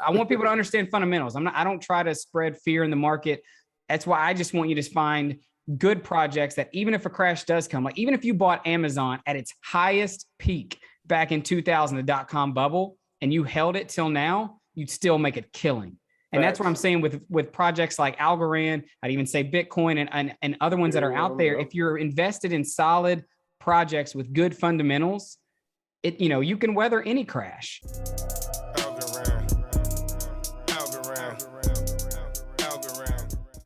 I want people to understand fundamentals. I don't try to spread fear in the market. That's why I just want you to find good projects that even if a crash does come, like even if you bought Amazon at its highest peak back in 2000, the dot-com bubble, and you held it till now, you'd still make a killing. And that's what I'm saying with projects like Algorand. I'd even say Bitcoin and other ones that are out there. If you're invested in solid projects with good fundamentals, you can weather any crash.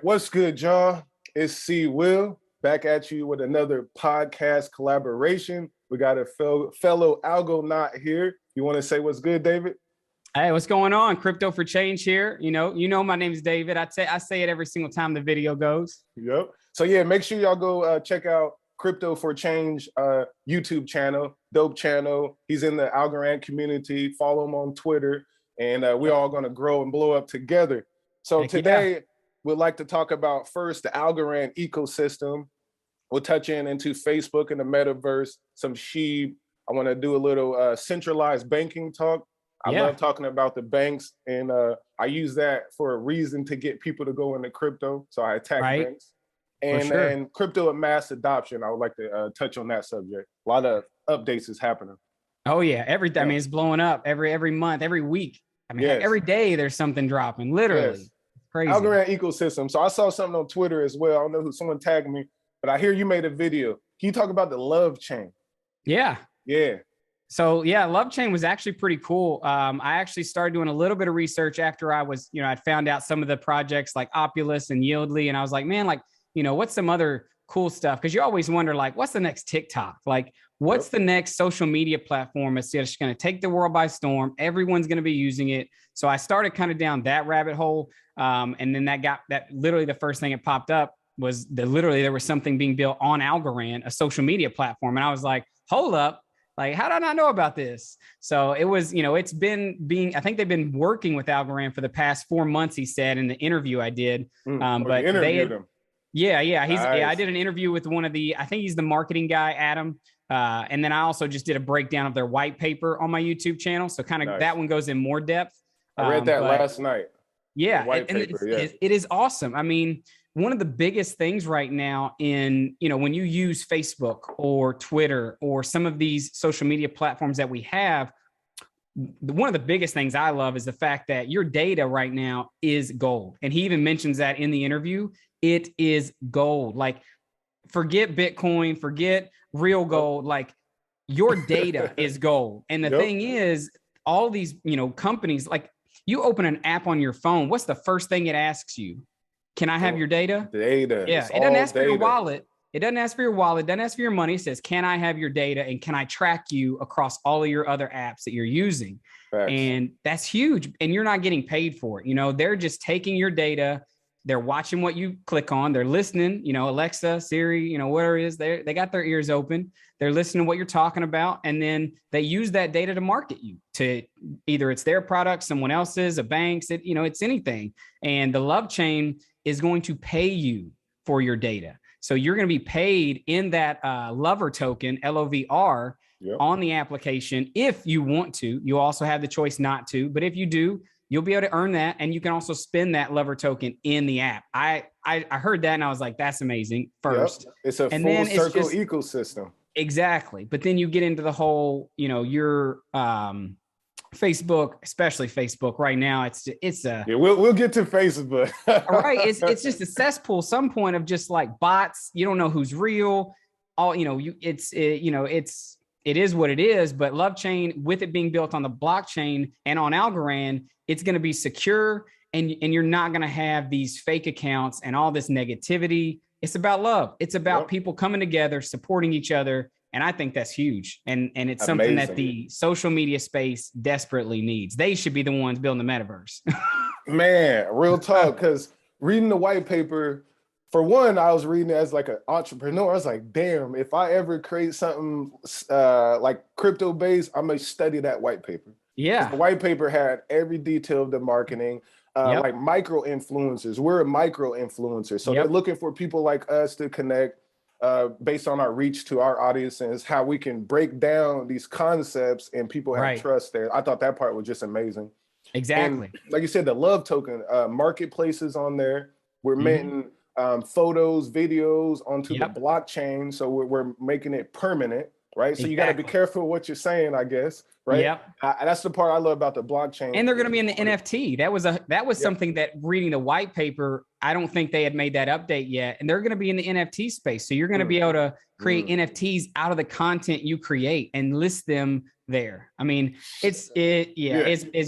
What's good, y'all? It's Seawill back at you with another podcast collaboration. We got a fellow Algonaut here. You want to say what's good, David? Hey, what's going on? Crypto for Change here. You know, my name is David. I say it every single time the video goes. Yep. So yeah, make sure y'all go check out Crypto for Change YouTube channel, dope channel. He's in the Algorand community. Follow him on Twitter, and we're all going to grow and blow up together. So today, we'd like to talk about first the Algorand ecosystem. We'll touch into Facebook and the metaverse, some SHIB. I want to do a little centralized banking talk. I love talking about the banks, and I use that for a reason to get people to go into crypto. So I attack banks. And crypto and mass adoption, I would like to touch on that subject. A lot of updates is happening. Oh yeah, I mean, it's blowing up every month, every week. I mean, every day there's something dropping, literally. Crazy. Algorand ecosystem. So I saw something on Twitter as well. I don't know who, someone tagged me, but I hear you made a video. Can you talk about the Love Chain? Yeah. Yeah. So yeah, Love Chain was actually pretty cool. I actually started doing a little bit of research after I found out some of the projects like Opulous and Yieldly, and I was like, man, what's some other cool stuff? Because you always wonder, like, what's the next TikTok? Like, what's the next social media platform that's just going to take the world by storm? Everyone's going to be using it. So I started kind of down that rabbit hole. And then literally the first thing that popped up was there was something being built on Algorand, a social media platform. And I was like, hold up. Like, how did I not know about this? So it was, it's I think they've been working with Algorand for the past 4 months, he said in the interview I did. But they had, him. Yeah. I did an interview with I think he's the marketing guy, Adam. And then I also just did a breakdown of their white paper on my YouTube channel. So kind of that one goes in more depth. I read that last night. Yeah. It is awesome. I mean, one of the biggest things right now when you use Facebook or Twitter or some of these social media platforms that we have, one of the biggest things I love is the fact that your data right now is gold. And he even mentions that in the interview. It is gold. Like, forget Bitcoin, forget real gold. Like, your data is gold. And the thing is, all these, companies, like, you open an app on your phone, what's the first thing it asks you? Can I have your data? Data. Yeah. It doesn't ask for your wallet. It doesn't ask for your wallet. It doesn't ask for your money. It says, can I have your data? And can I track you across all of your other apps that you're using? Facts. And that's huge. And you're not getting paid for it. They're just taking your data. They're watching what you click on. They're listening, Alexa, Siri, whatever it is. They got their ears open. They're listening to what you're talking about. And then they use that data to market you to either it's their product, someone else's, a bank's, it's anything. And the Love Chain is going to pay you for your data. So you're going to be paid in that Lover token, LOVR, on the application. If you want to, you also have the choice not to. But if you do, you'll be able to earn that. And you can also spend that Lover token in the app. I heard that and I was like, that's amazing first. It's a full circle ecosystem. Exactly. But then you get into the whole, your Facebook, especially Facebook right now, we'll get to Facebook. Right. It's just a cesspool, some point of just like bots. You don't know who's real. It is what it is, but Love Chain, with it being built on the blockchain and on Algorand, it's going to be secure, and you're not going to have these fake accounts and all this negativity. It's about love. It's about people coming together, supporting each other. And I think that's huge. And it's something that the social media space desperately needs. They should be the ones building the metaverse. Man, real talk, because reading the white paper, for one, I was reading it as like an entrepreneur. I was like, damn, if I ever create something like crypto based, I'm going to study that white paper. Yeah. The white paper had every detail of the marketing, like micro influencers. We're a micro influencer. So they're looking for people like us to connect based on our reach to our audiences, how we can break down these concepts and people have trust there. I thought that part was just amazing. Exactly. And like you said, the love token, marketplaces on there. We're minting photos, videos onto the blockchain. So we're making it permanent, right? So you got to be careful what you're saying, I guess, right? Yep. That's the part I love about the blockchain. And they're going to be in the NFT. That was something that, reading the white paper, I don't think they had made that update yet. And they're going to be in the NFT space. So you're going to be able to create NFTs out of the content you create and list them there. I mean, it's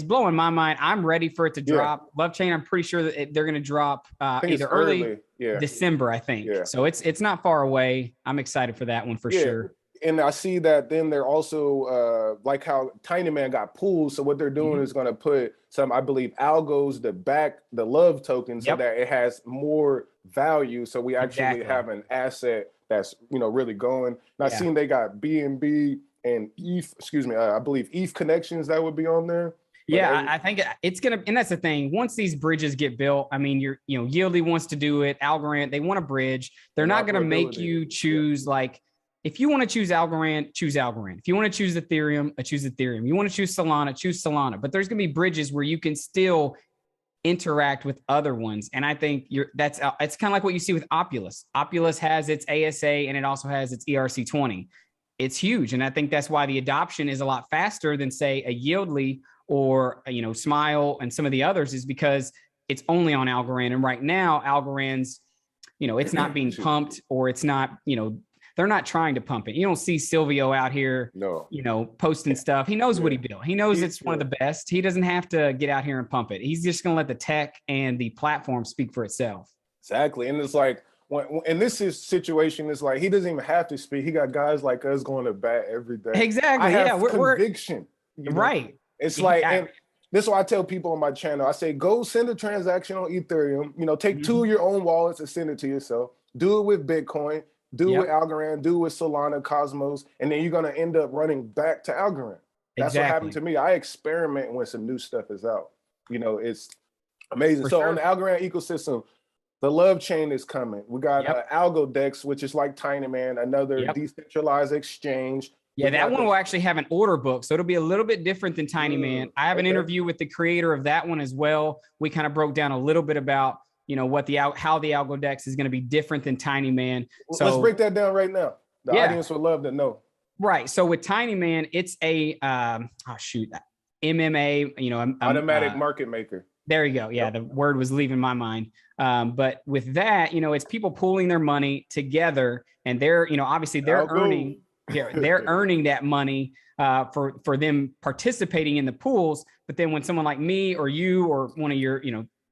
blowing my mind. I'm ready for it to drop. LoveChain, I'm pretty sure that they're going to drop either early December, I think. So it's not far away. I'm excited for that one for sure. And I see that then they're also like how Tiny Man got pulled. So what they're doing is going to put some, I believe, algos to back the love token so that it has more value. So we actually have an asset that's, really going. And I've seen they got BNB and ETH, I believe ETH connections that would be on there. Yeah, I think it's going to, and that's the thing. Once these bridges get built, I mean, Yieldly wants to do it. Algorand, they want a bridge. They're not going to make you choose like, if you want to choose Algorand, choose Algorand. If you want to choose Ethereum, choose Ethereum. You want to choose Solana, choose Solana. But there's going to be bridges where you can still interact with other ones. And I think it's kind of like what you see with Opulous. Opulous has its ASA and it also has its ERC20. It's huge. And I think that's why the adoption is a lot faster than, say, a Yieldly or, Smile and some of the others, is because it's only on Algorand. And right now, Algorand's, it's not being pumped, or it's not, they're not trying to pump it. You don't see Silvio out here, posting stuff. He knows what he built. He knows it's one of the best. He doesn't have to get out here and pump it. He's just going to let the tech and the platform speak for itself. Exactly. And it's like, in this situation, it's like he doesn't even have to speak. He got guys like us going to bat every day. Exactly. I have conviction. Right. It's like, and this is why I tell people on my channel, I say, go send a transaction on Ethereum, take 2 of your own wallets and send it to yourself. Do it with Bitcoin, do it with Algorand, do it with Solana, Cosmos, and then you're going to end up running back to Algorand. That's what happened to me. I experiment when some new stuff is out. It's amazing. On the Algorand ecosystem, the love chain is coming. We got AlgoDex, which is like Tiny Man, another decentralized exchange. Yeah, that one will actually have an order book. So it'll be a little bit different than Tiny Man. I have an interview with the creator of that one as well. We kind of broke down a little bit about, how the AlgoDex is going to be different than Tiny Man. So let's break that down right now. The audience would love to know. Right. So with Tiny Man, it's a, MMA, automatic market maker. There you go. Yeah, the word was leaving my mind. But with that, it's people pooling their money together, and they're, obviously they're earning. They're earning that money for them participating in the pools. But then when someone like me or you or one of your,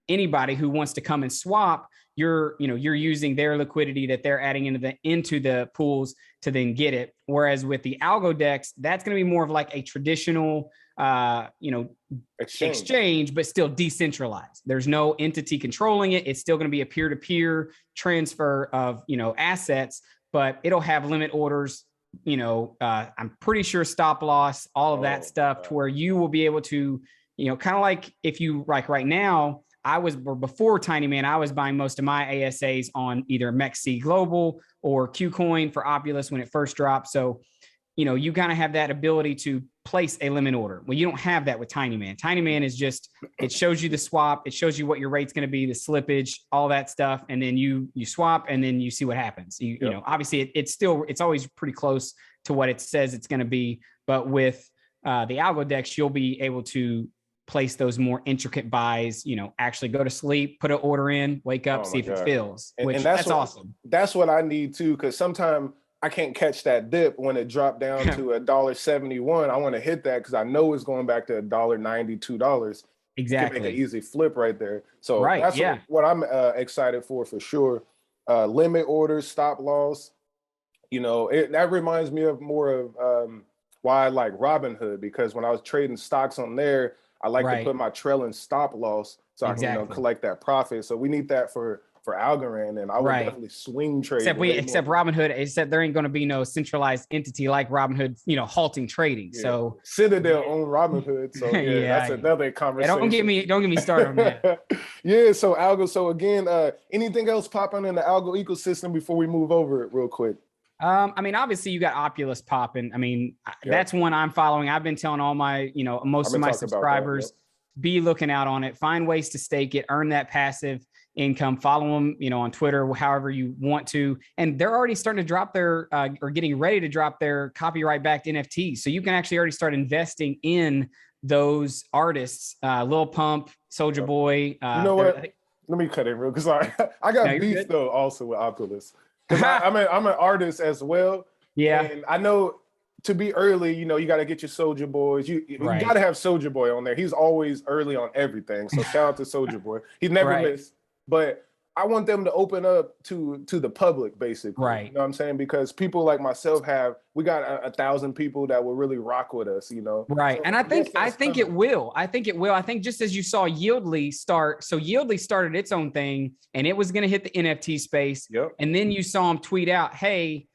anybody who wants to come and swap, you're using their liquidity that they're adding into the pools to then get it. Whereas with the AlgoDex, that's going to be more of like a traditional, exchange, but still decentralized. There's no entity controlling it. It's still going to be a peer-to-peer transfer of, assets, but it'll have limit orders. I'm pretty sure stop loss, all of that stuff, to where you will be able to, kind of like if you like right now, before Tiny Man, I was buying most of my ASAs on either MEXC Global or Qcoin for Opulous when it first dropped. So, you kind of have that ability to place a limit order. Well, you don't have that with Tiny Man. Tiny Man is just, it shows you the swap. It shows you what your rate's going to be, the slippage, all that stuff. And then you swap and then you see what happens. Obviously it's always pretty close to what it says it's going to be. But with the AlgoDex, you'll be able to place those more intricate buys, actually go to sleep, put an order in, wake up, see if it fills, and that's awesome. That's what I need too. Cause sometimes I can't catch that dip when it dropped down to $1.71. I want to hit that because I know it's going back to $1.90, $2. Exactly. To make an easy flip right there. So that's what I'm excited for sure. Limit orders, stop loss. That reminds me of more of why I like Robinhood, because when I was trading stocks on there, I like to put my trailing stop loss so I can collect that profit. So we need that for Algorand, and I would definitely swing trade. Except Robinhood, except there ain't going to be no centralized entity like Robinhood, halting trading. Yeah. So Citadel own Robinhood. So that's another conversation. Don't get me started on that. So Algo. So again, anything else popping in the Algo ecosystem before we move over it real quick? Obviously you got Opulous popping. That's one I'm following. I've been telling all my, most of my subscribers, be looking out on it, find ways to stake it, earn that passive income, follow them, on Twitter, however you want to. And they're already starting to drop their, or getting ready to drop their copyright backed NFTs. So you can actually already start investing in those artists, Lil Pump, Soulja Boy. You know what? Let me cut in real, because I got beef though also with Opulous. I'm an artist as well. Yeah. And I know to be early, you got to get your Soulja Boys. You got to have Soulja Boy on there. He's always early on everything. So shout out to Soulja Boy. He never missed. But I want them to open up to the public, basically. Right. You know what I'm saying? Because people like myself we got 1,000 people that will really rock with us, Right. So and I think it will. I think just as you saw Yieldly start. So Yieldly started its own thing and it was going to hit the NFT space. Yep. And then you saw them tweet out, hey,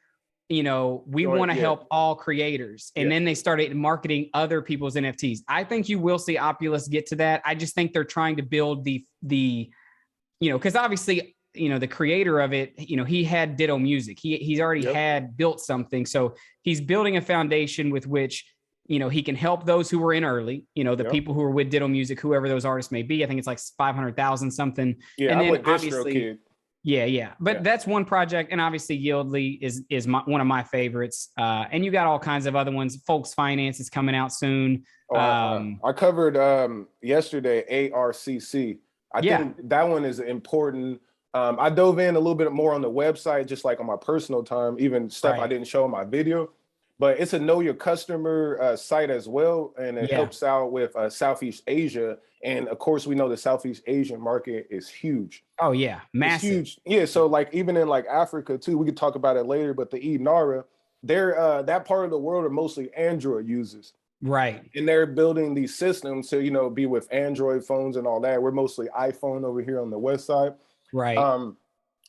we want to help all creators. And then they started marketing other people's NFTs. I think you will see Opulous get to that. I just think they're trying to build the because obviously, the creator of it, he had Ditto Music. He's already had built something. So he's building a foundation with which, he can help those who were in early, the people who are with Ditto Music, whoever those artists may be. I think it's like 500,000 something. Yeah, and I'm then with DistroKid. Yeah. But that's one project. And obviously Yieldly is one of my favorites. And you got all kinds of other ones. Folks Finance is coming out soon. I covered yesterday ARCC. I think that one is important. I dove in a little bit more on the website, just like on my personal time, even stuff I didn't show in my video. But it's a know your customer site as well. And it helps out with Southeast Asia. And of course, we know the Southeast Asian market is huge. Oh, yeah. Massive. It's huge. Yeah. So like even in like Africa, too, we could talk about it later. But the Nara, they're that part of the world are mostly Android users. Right. And they're building these systems to, be with Android phones and all that. We're mostly iPhone over here on the west side. Right.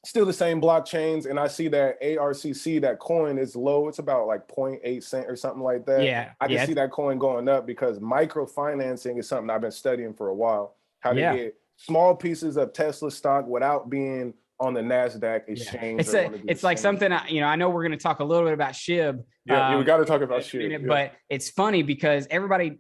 Still the same blockchains. And I see that ARCC, that coin is low. It's about like 0.8 cent or something like that. Yeah. I can see that coin going up because microfinancing is something I've been studying for a while. How to get small pieces of Tesla stock without being on the NASDAQ exchange. It's like something, I know we're going to talk a little bit about SHIB. Yeah, we got to talk about SHIB. But it's funny because everybody,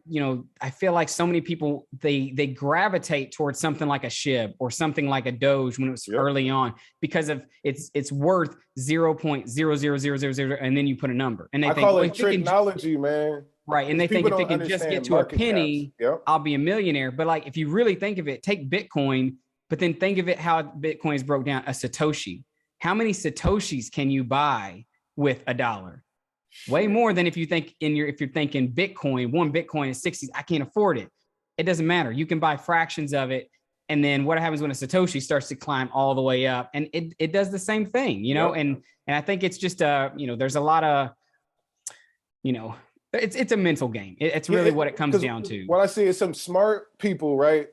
I feel like so many people, they gravitate towards something like a SHIB or something like a Doge when it was early on because of it's worth 0.00000, and then you put a number. And they think, call it technology, man. Right. And they think if they can just get to a penny, I'll be a millionaire. But like, if you really think of it, take Bitcoin, but then think of it how Bitcoin is broke down, a Satoshi. How many Satoshis can you buy with $1? Way more than if you're thinking Bitcoin, one Bitcoin is 60. I can't afford it. It doesn't matter. You can buy fractions of it. And then what happens when a Satoshi starts to climb all the way up? And it does the same thing, and I think it's just, there's a lot of, it's a mental game. It's really what it comes down to. What I see is some smart people, right?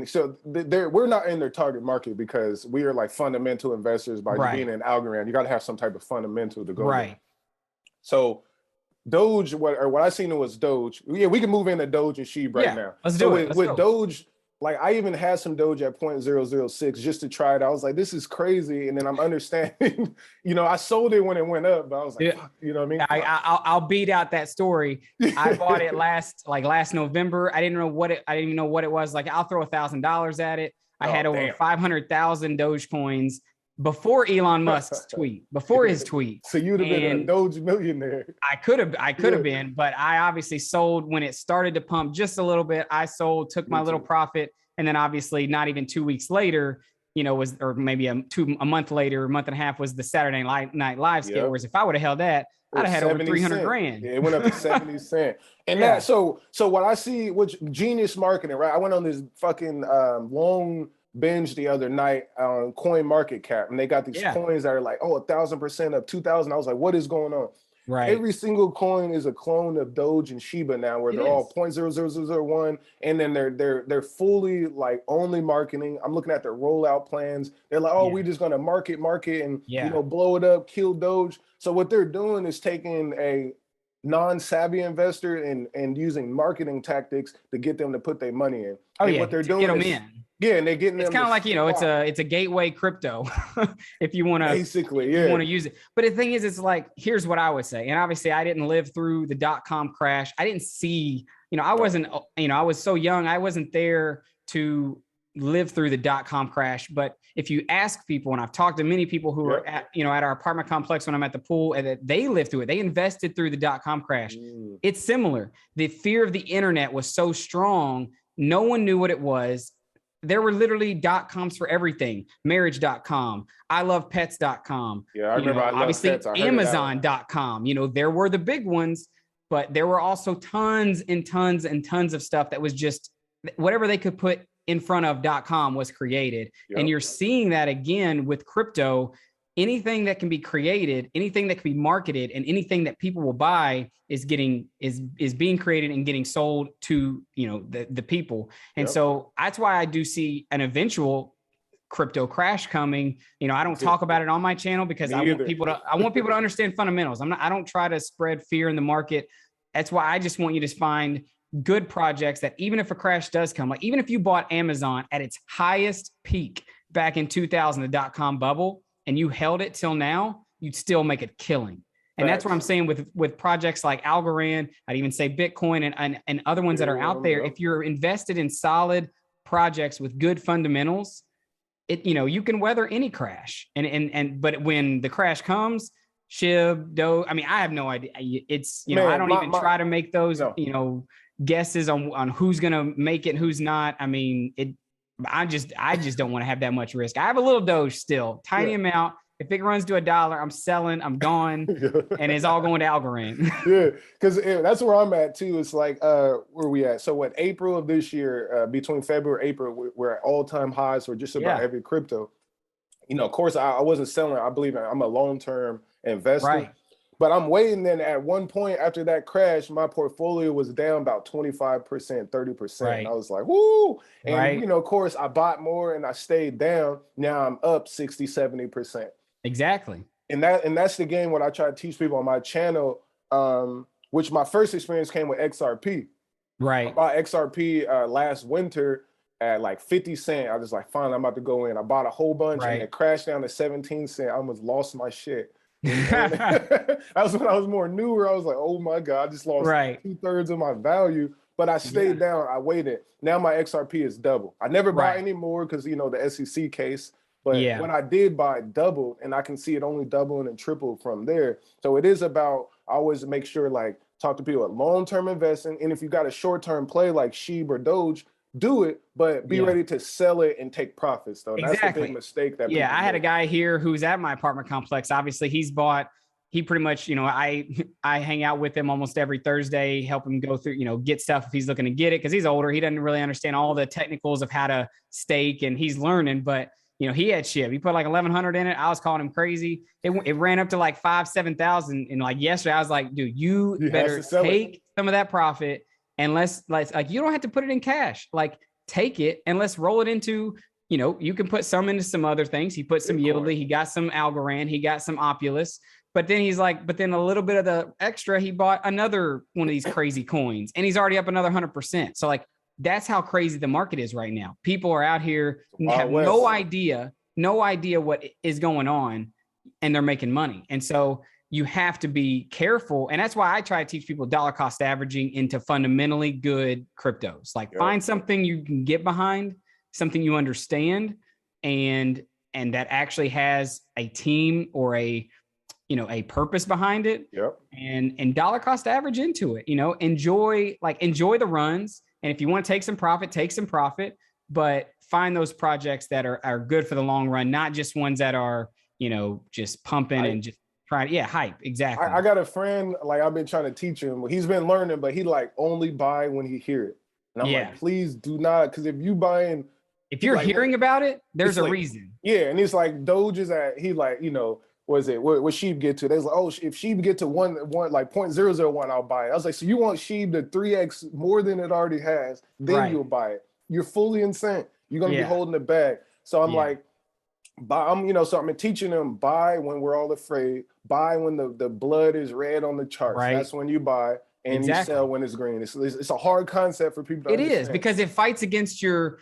So we're not in their target market because we are like fundamental investors by being in Algorand. You got to have some type of fundamental to go there. So Doge, what I seen was Doge. Yeah, we can move into Doge and SHIB right now. Let's do it. With Doge, like I even had some Doge at 0.006 just to try it. I was like, this is crazy. And then I'm understanding, I sold it when it went up, but I was like, you know what I mean? I'll beat out that story. I bought it last November. I didn't even know what it was. Like I'll throw $1,000 at it. I had over 500,000 Doge coins before Elon Musk's tweet, before his tweet. So you'd have been a Doge millionaire. I could have been, but I obviously sold when it started to pump just a little bit. I sold, took my little profit. And then obviously not even 2 weeks later, or maybe a month later, a month and a half was the Saturday Night Live scale. Whereas if I would have held that, I'd have had over 300 grand. Yeah, it went up to 70 cents. And that, so what I see, which genius marketing, right? I went on this fucking long binge the other night on Coin Market Cap, and they got these coins that are like, 1,000% of 2,000. I was like, what is going on? Right. Every single coin is a clone of Doge and Shiba now, where they're all 0.00001, and then they're fully like only marketing. I'm looking at their rollout plans. They're like, we're just gonna market and blow it up, kill Doge. So what they're doing is taking a non-savvy investor and using marketing tactics to get them to put their money in. What they're doing is and they're getting them. It's kind of like, it's a gateway crypto if you want to basically, you want to use it. But the thing is, it's like, here's what I would say. And obviously I didn't live through the .com crash. I didn't see, I wasn't, I was so young. I wasn't there to live through the .com crash. But if you ask people, and I've talked to many people who are at, at our apartment complex when I'm at the pool, and that they lived through it, they invested through the .com crash. It's similar. The fear of the internet was so strong. No one knew what it was. There were literally .coms for everything. Marriage.com, ilovepets.com. Yeah, I remember. Obviously Amazon.com. There were the big ones, but there were also tons and tons and tons of stuff that was just whatever they could put in front of .com was created. And you're seeing that again with crypto. Anything that can be created, anything that can be marketed, and anything that people will buy is being created and getting sold to, the people. And so that's why I do see an eventual crypto crash coming. I don't talk about it on my channel because I want people to understand fundamentals. I don't try to spread fear in the market. That's why I just want you to find good projects that even if a crash does come, like even if you bought Amazon at its highest peak back in 2000, the .com bubble, and you held it till now, you'd still make a killing. And that's what I'm saying with projects like Algorand. I'd even say Bitcoin and other ones that are out there. If you're invested in solid projects with good fundamentals, you can weather any crash. But when the crash comes, SHIB, Doge, I have no idea. It's, I don't even try to make those, guesses on who's going to make it and who's not. I just don't want to have that much risk. I have a little Doge still, tiny amount. If it runs to $1, I'm selling, I'm gone, and it's all going to Algorand. Because that's where I'm at too. It's like, where are we at? So April of this year, between February, April, we're at all-time highs for just about every crypto. Of course, I wasn't selling. I believe I'm a long-term investor. Right. But I'm waiting. Then at one point after that crash, my portfolio was down about 25%, 30%. Right. I was like, woo. And, of course, I bought more and I stayed down. Now I'm up 60, 70%. Exactly. And that's the game what I try to teach people on my channel, which my first experience came with XRP. Right. I bought XRP last winter at like 50 cents. I was like, fine, I'm about to go in. I bought a whole bunch and it crashed down to 17 cents. I almost lost my shit. That was when I was more newer. I was like, oh my God, I just lost 2/3 of my value. But I stayed down. I waited. Now my XRP is double. I never buy any more because, the SEC case. But when I did buy, it doubled. And I can see it only doubling and tripled from there. So it is about, I always make sure, talk to people at long-term investing. And if you got a short-term play like SHIB or Doge, do it, but be ready to sell it and take profits, though. That's the big mistake that people I had a guy here who's at my apartment complex. Obviously, he pretty much, I hang out with him almost every Thursday, help him go through, get stuff if he's looking to get it, because he's older. He doesn't really understand all the technicals of how to stake, and he's learning. But, he had SHIB. He put like 1,100 in it. I was calling him crazy. It ran up to like 5,000-7,000. And like yesterday, I was like, dude, you better take some of that profit. And let's you don't have to put it in cash, take it and let's roll it into, you can put some into some other things. He put some YALL, he got some Algorand, he got some Opulous, but then he's like, but then a little bit of the extra, he bought another one of these crazy coins and he's already up another 100%. So that's how crazy the market is right now. People are out here, have no idea what is going on, and they're making money. And so you have to be careful. And that's why I try to teach people dollar cost averaging into fundamentally good cryptos. Find something you can get behind, something you understand, and that actually has a team or a purpose behind it. And dollar cost average into it, enjoy the runs. And if you want to take some profit, but find those projects that are good for the long run, not just ones that are, just pumping and just hype. Exactly. I got a friend, I've been trying to teach him. He's been learning, but he only buy when he hear it. And I'm like, please do not, because if you buying, if you're hearing about it, there's a reason. Yeah, and it's like Doge is at what SHIB get to? They was like, oh, if SHIB get to one like 0.001, I'll buy it. I was like, so you want SHIB to 3x more than it already has, then you'll buy it. You're fully insane. You're gonna be holding it back. So I'm like, so I'm teaching them, buy when we're all afraid, buy when the blood is red on the charts. That's when you buy, and you sell when it's green. It's a hard concept for people to understand. It is, because it fights against your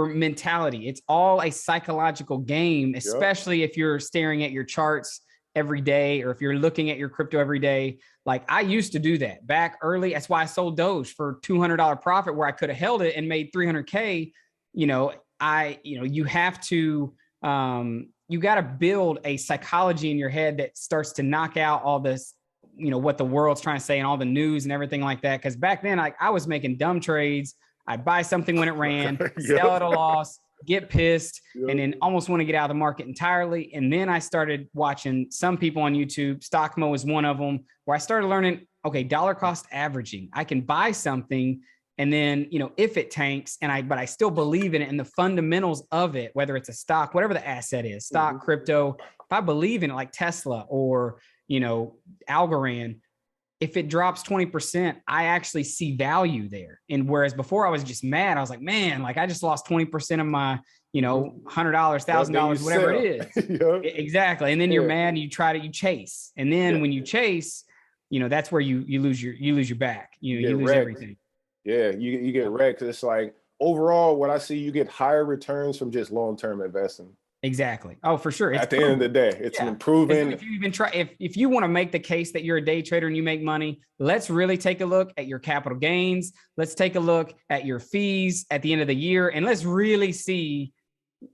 mentality. It's all a psychological game, especially if you're staring at your charts every day, or if you're looking at your crypto every day, like I used to do that back early. That's why I sold Doge for $200 profit where I could have held it and made 300K. You have to, you got to build a psychology in your head that starts to knock out all this, what the world's trying to say and all the news and everything like that. Cause back then, I was making dumb trades. I'd buy something when it ran, sell at a loss, get pissed, and then almost want to get out of the market entirely. And then I started watching some people on YouTube. Stockmo is one of them, where I started learning, okay, dollar cost averaging. I can buy something, and then, if it tanks but I still believe in it and the fundamentals of it, whether it's a stock, whatever the asset is, stock, crypto, if I believe in it, like Tesla or, Algorand, if it drops 20%, I actually see value there. And whereas before I was just mad, I was like, man, like I just lost 20% of my, $100, $1,000, whatever it is. Exactly. And then you're mad and you chase. And then when you chase, that's where you lose your back. You lose everything. Yeah, you get wrecked. It's like overall, what I see, you get higher returns from just long-term investing. Exactly. Oh, for sure. At the end of the day, it's improving. If you even if you want to make the case that you're a day trader and you make money, let's really take a look at your capital gains. Let's take a look at your fees at the end of the year, and let's really see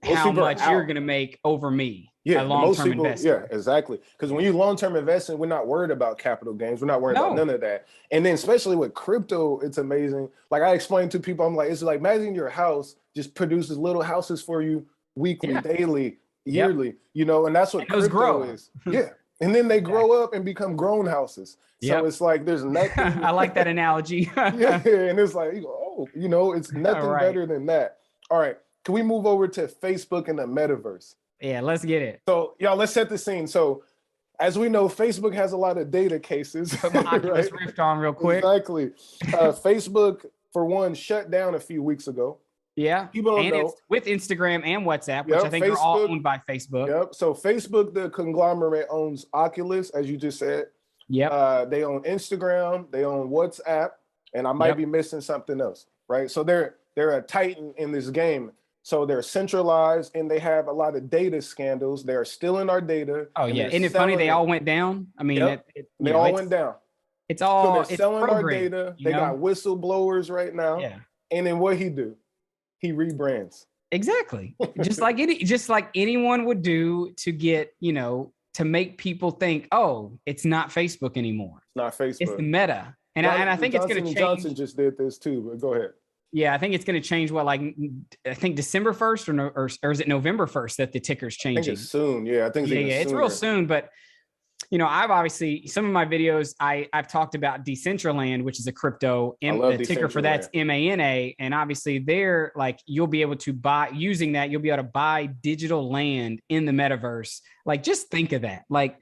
how much you're going to make over me. Yeah, a long-term investor. Yeah, exactly. Because when you long-term investing, we're not worried about capital gains. We're not worried about none of that. And then especially with crypto, it's amazing. Like I explained to people, I'm like, it's like imagine your house just produces little houses for you weekly, daily, yearly, and that's what crypto is. Yeah. And then they grow up and become grown houses. So it's like there's nothing. I like that analogy. And it's like, it's nothing better than that. All right. Can we move over to Facebook and the metaverse? Yeah, let's get it. So, y'all, let's set the scene. So, as we know, Facebook has a lot of data cases. Put my Oculus Rift on real quick. Exactly. Facebook, for one, shut down a few weeks ago. Yeah. People don't know. It's with Instagram and WhatsApp, which I think are all owned by Facebook. Yep. So, Facebook, the conglomerate, owns Oculus, as you just said. Yep. They own Instagram. They own WhatsApp. And I might be missing something else, right? So, they're a titan in this game. So they're centralized and they have a lot of data scandals. They're stealing our data. Oh, yeah. Isn't it funny? They all went down. I mean, they all went down. It's all, so they're selling our data. They got whistleblowers right now. Yeah. And then what he do? He rebrands. Exactly. just like anyone would do to get, to make people think, oh, it's not Facebook anymore. It's not Facebook. It's the meta. And I think it's going to change. Johnson just did this too, but go ahead. Yeah, I think it's going to change. I think December 1st or is it November 1st that the ticker's changing? I think it's soon. Yeah, I think it's real soon. But I've obviously some of my videos I've talked about Decentraland, which is a crypto. The ticker for that's MANA, and obviously there, like you'll be able to buy using that. You'll be able to buy digital land in the metaverse. Like just think of that. Like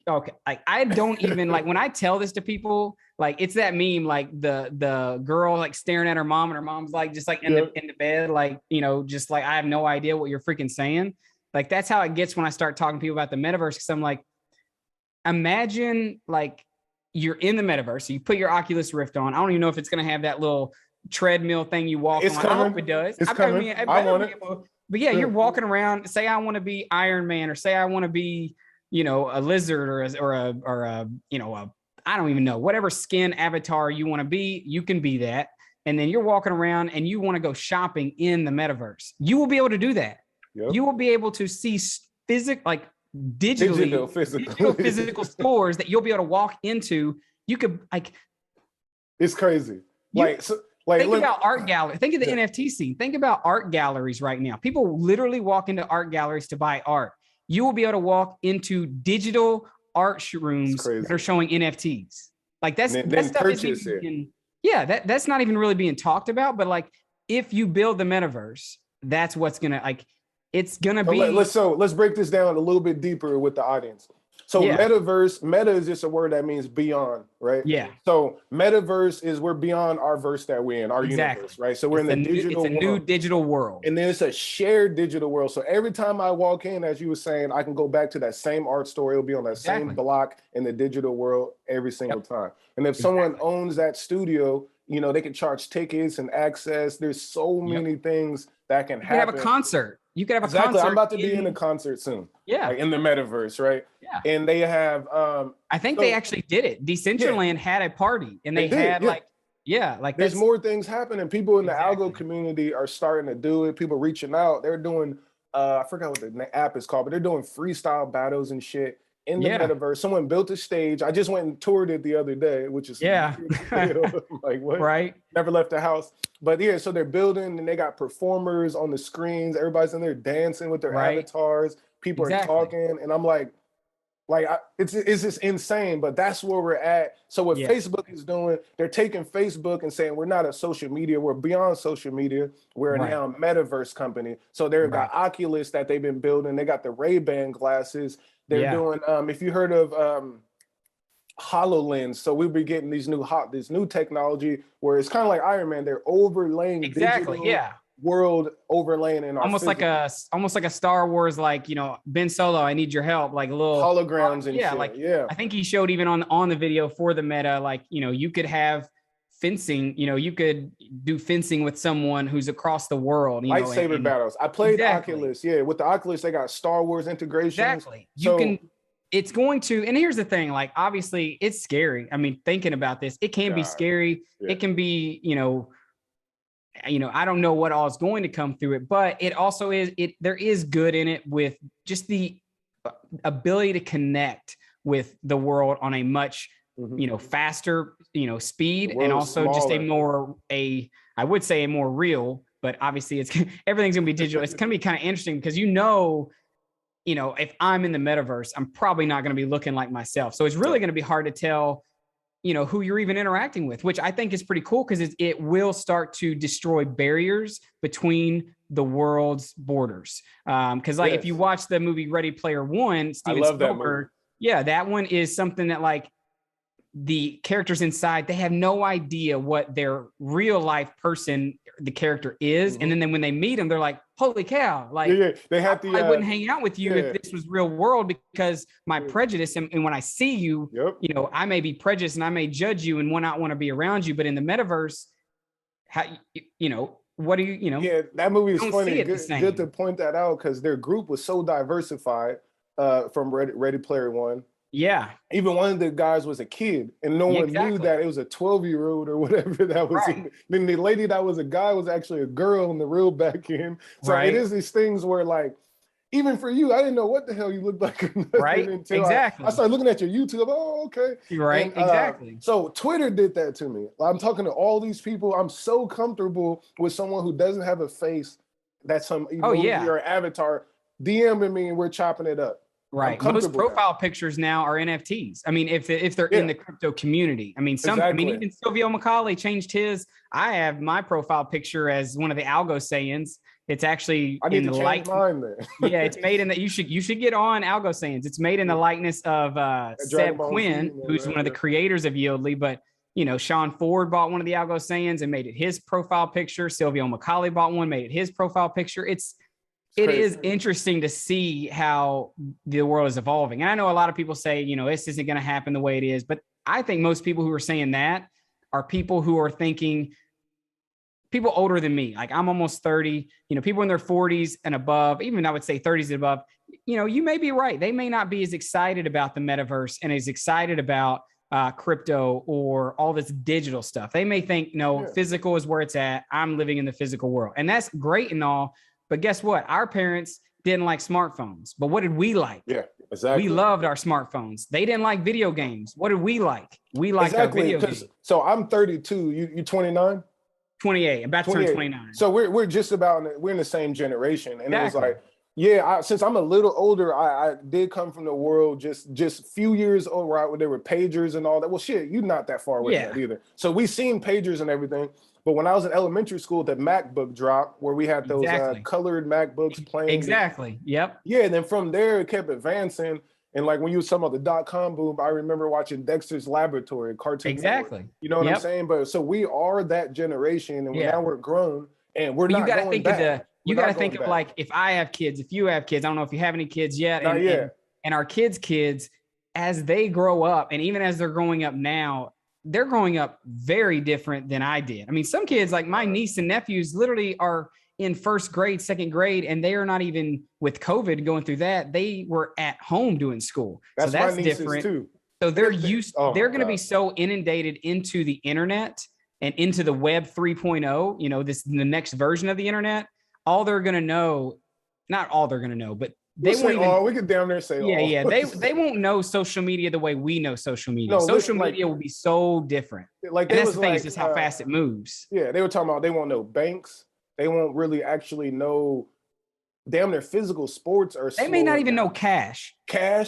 okay, like I don't even like when I tell this to people. Like it's that meme, like the girl like staring at her mom and her mom's like just like in the bed, like just like I have no idea what you're freaking saying. Like that's how it gets when I start talking to people about the metaverse. Because I'm like, imagine like you're in the metaverse, so you put your Oculus Rift on. I don't even know if it's gonna have that little treadmill thing you walk on. I hope it does. It's coming. I want it. But yeah, you're walking around. Say I want to be Iron Man, or say I want to be a lizard or a I don't even know, whatever skin avatar you want to be, you can be that. And then you're walking around and you want to go shopping in the metaverse. You will be able to do that. Yep. You will be able to see digital physical stores that you'll be able to walk into. You could it's crazy. Think about art gallery. Think of the NFT scene. Think about art galleries right now. People literally walk into art galleries to buy art. You will be able to walk into digital art rooms that are showing NFTs. Like that stuff isn't even, that's not even really being talked about. But like, if you build the metaverse, that's what's gonna it's gonna be. Let's break this down a little bit deeper with the audience. So metaverse, meta is just a word that means beyond, right? Yeah. So metaverse is we're beyond our verse that we're in, our universe, right? So we're in the digital world. It's a new digital world. And then it's a shared digital world. So every time I walk in, as you were saying, I can go back to that same art store. It'll be on that same block in the digital world every single time. And if someone owns that studio, they can charge tickets and access. There's so many things that can happen. You have a concert. You could have a exactly. concert. I'm about to be in a concert soon. Yeah. Like in the metaverse, right? Yeah. And they have I think they actually did it. Decentraland had a party and they had like there's more things happening. People in the Exactly. algo community are starting to do it. People reaching out. They're doing I forgot what the app is called, but they're doing freestyle battles and shit in the metaverse. Someone built a stage. I just went and toured it the other day, which is like what? Right. Never left the house. But yeah, so they're building and they got performers on the screens. Everybody's in there dancing with their avatars. People are talking, and I'm like it's just insane. But that's where we're at. So what Facebook is doing, they're taking Facebook and saying we're not a social media, we're beyond social media. We're now a metaverse company. So they've got Oculus that they've been building. They got the Ray-Ban glasses. They're doing if you heard of HoloLens, so we'll be getting this new technology where it's kind of like Iron Man. They're overlaying digital world overlaying in our almost like a Star Wars, like, you know, Ben Solo, I need your help, like a little holograms and shit. I think he showed even on the video for the meta, like, you know, you could have fencing, you know, you could do fencing with someone who's across the world. Lightsaber battles. I played Oculus. Yeah, with the Oculus, they got Star Wars integration. Exactly. It's going to, and here's the thing, like, obviously it's scary. I mean, thinking about this, it can be scary. It can be, you know, I don't know what all is going to come through it, but it also there is good in it with just the ability to connect with the world on a much, you know, faster, you know, speed, and also just I would say a more real, but obviously everything's gonna be digital. It's gonna be kind of interesting because, you know, if I'm in the metaverse, I'm probably not going to be looking like myself. So it's really going to be hard to tell, you know, who you're even interacting with, which I think is pretty cool because it will start to destroy barriers between the world's borders. Because like if you watch the movie Ready Player One, Steven Spielberg, that one is something that, like, the characters inside, they have no idea what their real life person, the character is. And then when they meet them, they're like, holy cow, like they have I wouldn't hang out with you if this was real world, because my prejudice, and when I see you, you know, I may be prejudiced and I may judge you and not want to be around you. But in the metaverse, what do you know? Yeah, that movie is funny. Good to point that out, because their group was so diversified from Ready Player One. Yeah. Even one of the guys was a kid, and no one knew that it was a 12-year-old or whatever that was. Then the lady that was a guy was actually a girl in the real back end. So it is these things where, like, even for you, I didn't know what the hell you looked like. Until I started looking at your YouTube. Oh, okay. So Twitter did that to me. I'm talking to all these people. I'm so comfortable with someone who doesn't have a face, that's some emoji or avatar DMing me, and we're chopping it up. Right. Most profile pictures now are NFTs. I mean, if they're in the crypto community, I mean, even Silvio Macaulay changed his. I have my profile picture as one of the Algo Sayans. It's actually in the light. It's made in that. You should get on Algo Sayans. It's made in the likeness of Seb Quinn, who's one of the creators of Yieldly. But, you know, Sean Ford bought one of the Algo Sayans and made it his profile picture. Silvio Macaulay bought one, made it his profile picture. It is interesting to see how the world is evolving. And I know a lot of people say, you know, this isn't going to happen the way it is. But I think most people who are saying that are people who are thinking, people older than me. Like, I'm almost 30, you know, people in their 40s and above, even I would say 30s and above, you know, you may be right. They may not be as excited about the metaverse and as excited about crypto or all this digital stuff. They may think, no, physical is where it's at. I'm living in the physical world. And that's great and all. But guess what? Our parents didn't like smartphones. But what did we like? Yeah, exactly. We loved our smartphones. They didn't like video games. What did we like? We liked our video games. So I'm 32. You 29? 28. About to turn 29. So we're just about we're in the same generation. And it was like, since I'm a little older, I did come from the world just few years old, right, where there were pagers and all that. Well, shit, you're not that far away from that either. So we seen pagers and everything. But when I was in elementary school, the MacBook dropped, where we had those colored MacBooks playing. Yep. Yeah, and then from there, it kept advancing. And like when you were talking about the dot-com boom, I remember watching Dexter's Laboratory, cartoon. Network. You know what I'm saying? But so we are that generation, and now we're grown, and we're not going back. You got to think of like, if I have kids, if you have kids, I don't know if you have any kids yet. And our kids, as they grow up, and even as they're growing up now, they're growing up very different than I did. I mean, some kids, like my niece and nephews, literally are in first grade, second grade, and they are not even with COVID going through that. They were at home doing school. That's so that's my nieces different too. So they're they're going to be so inundated into the internet and into the web 3.0, you know, the next version of the internet. All they're going to know, not all they're going to know, but they won't even, we could damn near say they won't know social media the way we know social media. Social media will be so different. Like, and that's the thing, is just how fast it moves. Yeah, they were talking about they won't know banks. They won't really actually know damn near physical sports, or they may not even know cash. I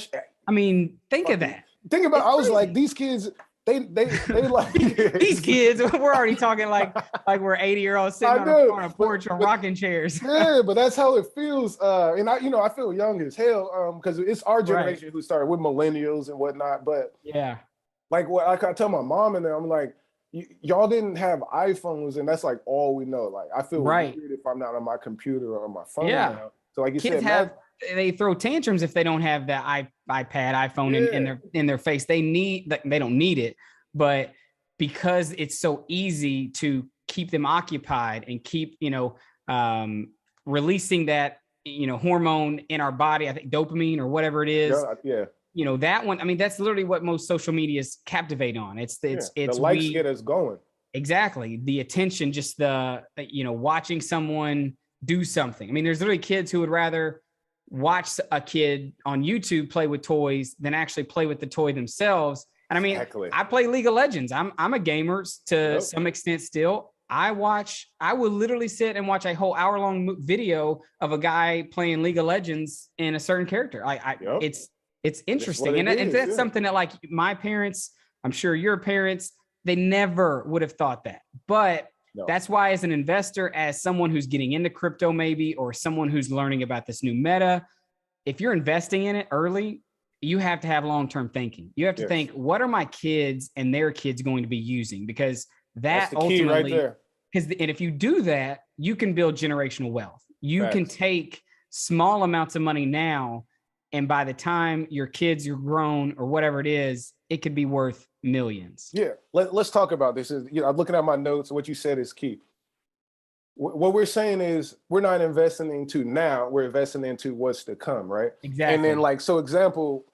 mean, think of that. Think about, I was like, these kids, they like these kids, we're already talking like we're 80-year-olds sitting on a porch or rocking chairs. Yeah, but that's how it feels. And I feel young as hell, because it's our generation who started with millennials and whatnot. But yeah, like I tell my mom and them, I'm like, y'all didn't have iPhones, and that's like all we know. Like, I feel weird if I'm not on my computer or on my phone now. So like you said, they throw tantrums if they don't have that iPad, iPhone in their face. They don't need it, but because it's so easy to keep them occupied and keep, releasing that, hormone in our body, I think dopamine or whatever it is. Yeah. That one, I mean, that's literally what most social medias captivate on. It's the likes get us going. Exactly. The attention, just watching someone do something. I mean, there's literally kids who would rather watch a kid on YouTube play with toys than actually play with the toy themselves. And I mean, I play League of Legends. I'm a gamer to some extent still. I would literally sit and watch a whole hour-long video of a guy playing League of Legends in a certain character. It's interesting. And that's something that, like, my parents, I'm sure your parents, they never would have thought that. But that's why, as an investor, as someone who's getting into crypto maybe, or someone who's learning about this new meta, if you're investing in it early, you have to have long-term thinking. You have to think, what are my kids and their kids going to be using? Because that's the key right there. And if you do that, you can build generational wealth. You can take small amounts of money now, and by the time your kids are grown or whatever it is, it could be worth millions. Yeah, let's talk about this. I'm looking at my notes. What you said is key. What we're saying is we're not investing into now, we're investing into what's to come, right? Exactly. And then, example,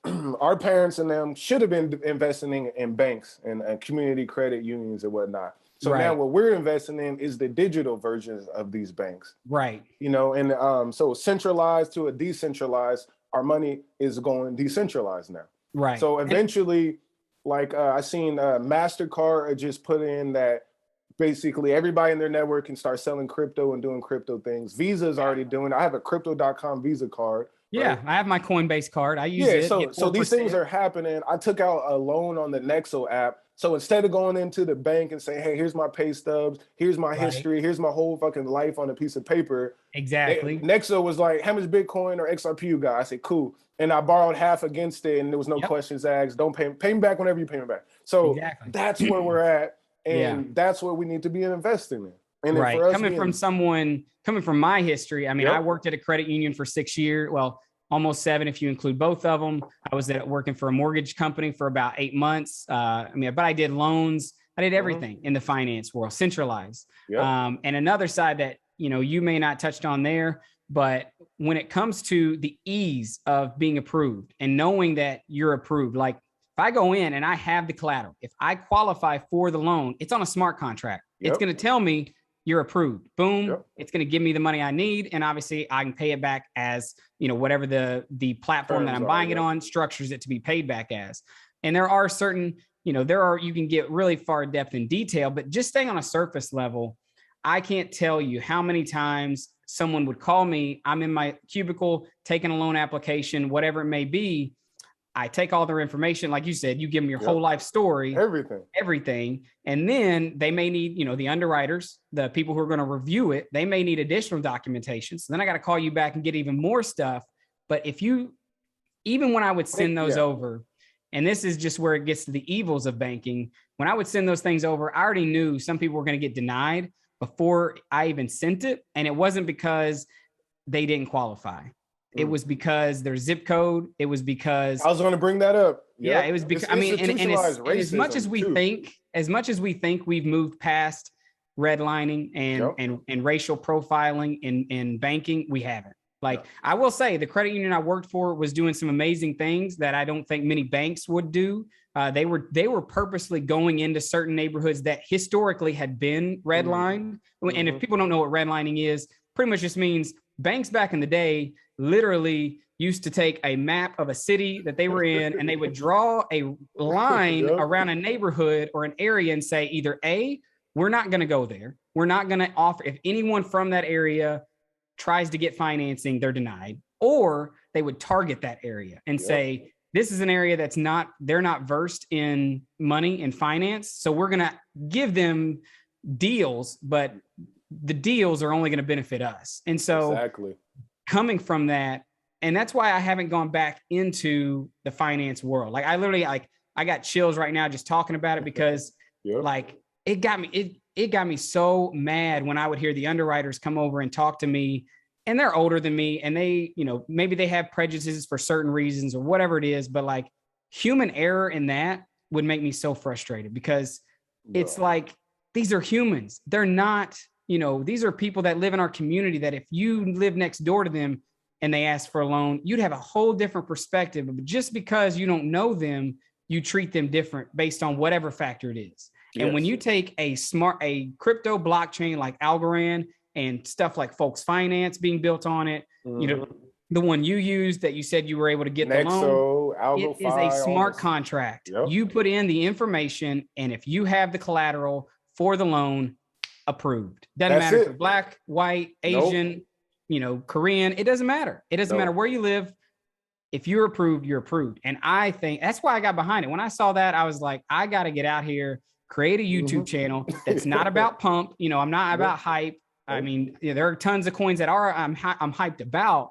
our parents and them should have been investing in banks and community credit unions and whatnot. So now what we're investing in is the digital versions of these banks. Right. And so centralized to a decentralized, our money is going decentralized now. Right. So eventually, I seen MasterCard just put in that basically everybody in their network can start selling crypto and doing crypto things. Visa is already doing. I have a crypto.com Visa card. Yeah, right? I have my Coinbase card. I use it. So these things are happening. I took out a loan on the Nexo app. So instead of going into the bank and saying, hey, here's my pay stubs, here's my history, here's my whole fucking life on a piece of paper. Exactly. Nexo was like, how much Bitcoin or XRP you got? I said, cool. And I borrowed half against it, and there was no questions asked. Don't pay me back whenever you pay me back. So that's where we're at. And that's what we need to be investing in. And for us coming from my history, I mean, I worked at a credit union for 6 years. Well, almost 7 if you include both of them. I was working for a mortgage company for about 8 months. But I did loans. I did everything in the finance world, centralized. And another side that, you may not touched on there, but when it comes to the ease of being approved and knowing that you're approved, like if I go in and I have the collateral, if I qualify for the loan, it's on a smart contract. It's going to tell me you're approved. Boom. It's going to give me the money I need. And obviously I can pay it back as, whatever the platform that I'm buying it on structures it to be paid back as. And there are certain, you can get really far depth in detail, but just staying on a surface level, I can't tell you how many times someone would call me. I'm in my cubicle, taking a loan application, whatever it may be. I take all their information. Like you said, you give them your whole life story, everything. And then they may need, the underwriters, the people who are going to review it, they may need additional documentation. So then I got to call you back and get even more stuff. But even when I would send those over, and this is just where it gets to the evils of banking. When I would send those things over, I already knew some people were going to get denied before I even sent it. And it wasn't because they didn't qualify. It was because their zip code. It was because I was going to bring that up. Yeah, it was because and as much as we think we've moved past redlining and racial profiling in banking. We haven't. Like, I will say the credit union I worked for was doing some amazing things that I don't think many banks would do. They were purposely going into certain neighborhoods that historically had been redlined. And if people don't know what redlining is, pretty much just means banks back in the day literally used to take a map of a city that they were in and they would draw a line around a neighborhood or an area and say either A, we're not going to go there. We're not going to offer, if anyone from that area tries to get financing, they're denied. Or they would target that area and say, this is an area they're not versed in money and finance. So we're going to give them deals, but the deals are only going to benefit us. And so coming from that, and that's why I haven't gone back into the finance world. Like, I literally, I got chills right now just talking about it because like it got me so mad when I would hear the underwriters come over and talk to me, and they're older than me, and they, maybe they have prejudices for certain reasons or whatever it is, but like human error in that would make me so frustrated because it's like, these are humans. They're not, these are people that live in our community that if you live next door to them and they ask for a loan, you'd have a whole different perspective. But just because you don't know them, you treat them different based on whatever factor it is. And when you take a crypto blockchain like Algorand and stuff like Folks Finance being built on it, the one you used that you said you were able to get the loan, it is a smart contract. You put in the information, and if you have the collateral for the loan, approved. Doesn't matter if you're black, white, Asian, Korean. It doesn't matter. It doesn't matter where you live. If you're approved, you're approved. And I think that's why I got behind it. When I saw that, I was like, I got to get out here, create a YouTube channel that's not about pump. I'm not about hype. I mean, there are tons of coins that I'm hyped about,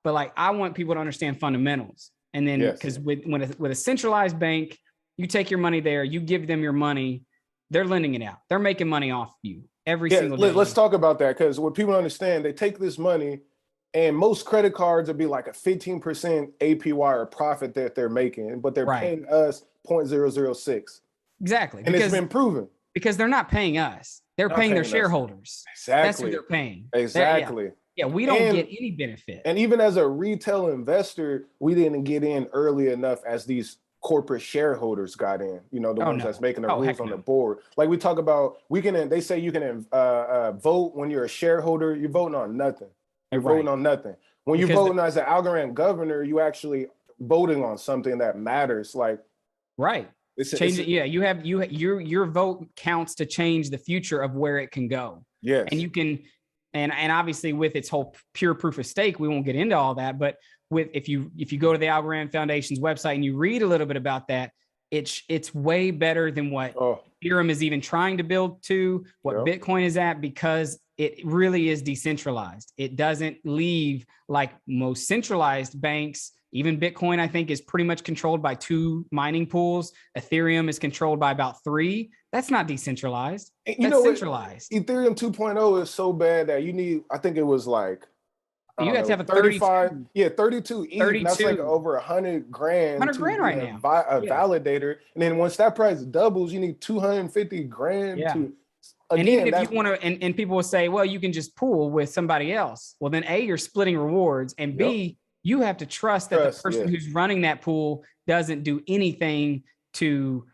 but like, I want people to understand fundamentals. And then because with a centralized bank, you take your money there, you give them your money, they're lending it out. They're making money off you every single day. Let's talk about that, because what people understand, they take this money, and most credit cards would be like a 15% APY or profit that they're making, but they're paying us 0.006. Exactly. And it's been proven. Because they're not paying us. They're paying their shareholders. Exactly. That's who they're paying. Exactly. Yeah, we don't get any benefit. And even as a retail investor, we didn't get in early enough as these corporate shareholders got in, the ones that's making the rules on the board. Like we talk about, they say you can vote when you're a shareholder, you're voting on nothing. You're voting on nothing. When you're voting as an Algorand governor, you actually voting on something that matters. Like, your vote counts to change the future of where it can go. Yes. And you can, and obviously with its whole pure proof of stake, we won't get into all that, but if you go to the Algorand Foundation's website and you read a little bit about that, it's way better than what Ethereum is even trying to build to, what Bitcoin is at, because it really is decentralized. It doesn't leave like most centralized banks. Even Bitcoin, I think, is pretty much controlled by 2 mining pools. Ethereum is controlled by about 3. That's not decentralized. That's centralized. Ethereum 2.0 is so bad that you need, I think it was like, you have to have a 35. 32 ETH. 32. That's like over $100,000. $100,000 right now. A validator. And then once that price doubles, you need $250,000 to. Again, and even if you want to, and people will say, well, you can just pool with somebody else. Well, then A, you're splitting rewards, and B, you have to trust that the person who's running that pool doesn't do anything to,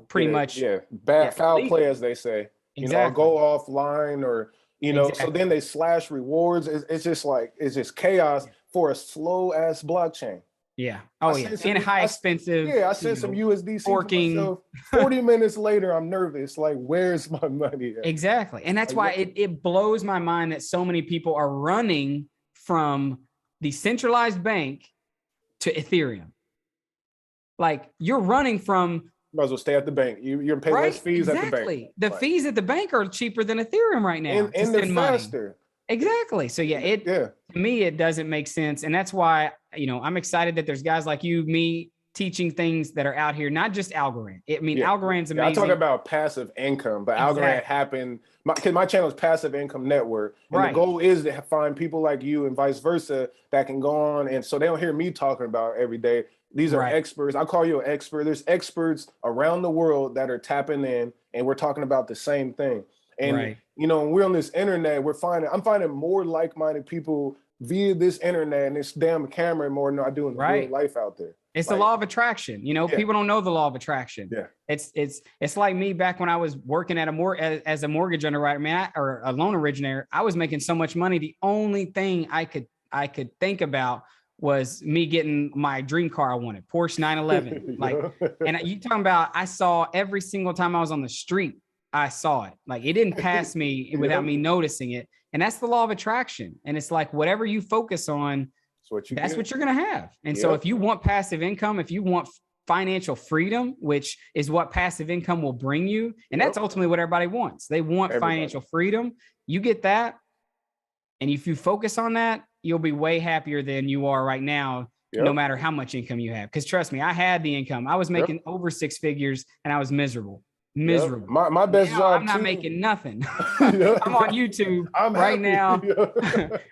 pretty much foul play, as they say. Or go offline, or so then they slash rewards. It's just chaos for a slow ass blockchain. Yeah. Oh, yeah. And high expensive. Yeah, I sent some USDC forking. Myself. 40 minutes later, I'm nervous. Like, where's my money at? Exactly. And that's why it blows my mind that so many people are running from the centralized bank to Ethereum. Like, you're running from. Might as well stay at the bank. You're paying less fees at the bank. The fees at the bank are cheaper than Ethereum right now. And they're faster. Exactly. So to me, it doesn't make sense. And that's why, I'm excited that there's guys like you, me, teaching things that are out here, not just Algorand. Algorand's amazing. I talk about passive income, but Algorand happened, because my channel is Passive Income Network. And the goal is to find people like you and vice versa that can go on. And so they don't hear me talking about it every day. These are experts. I call you an expert. There's experts around the world that are tapping in, and we're talking about the same thing. And, right. you know, when we're on this internet, I'm finding more like-minded people via this internet and this damn camera more than I do in real life out there. It's the law of attraction. You know, people don't know the law of attraction. Yeah. It's like me back when I was working at as a mortgage underwriter, man, or a loan originator. I was making so much money. The only thing I could think about was me getting my dream car I wanted, Porsche 911. Like, and you talking about, I saw every single time I was on the street, I saw it. Like, it didn't pass me without me noticing it. And that's the law of attraction. And it's like, whatever you focus on, that's what you're going to have. And so if you want passive income, if you want financial freedom, which is what passive income will bring you, and that's ultimately what everybody wants. They want financial freedom. You get that. And if you focus on that, you'll be way happier than you are right now, no matter how much income you have. Because trust me, I had the income. I was making over 6 figures and I was miserable. Miserable. My best job. I'm not making nothing. I'm on YouTube right now.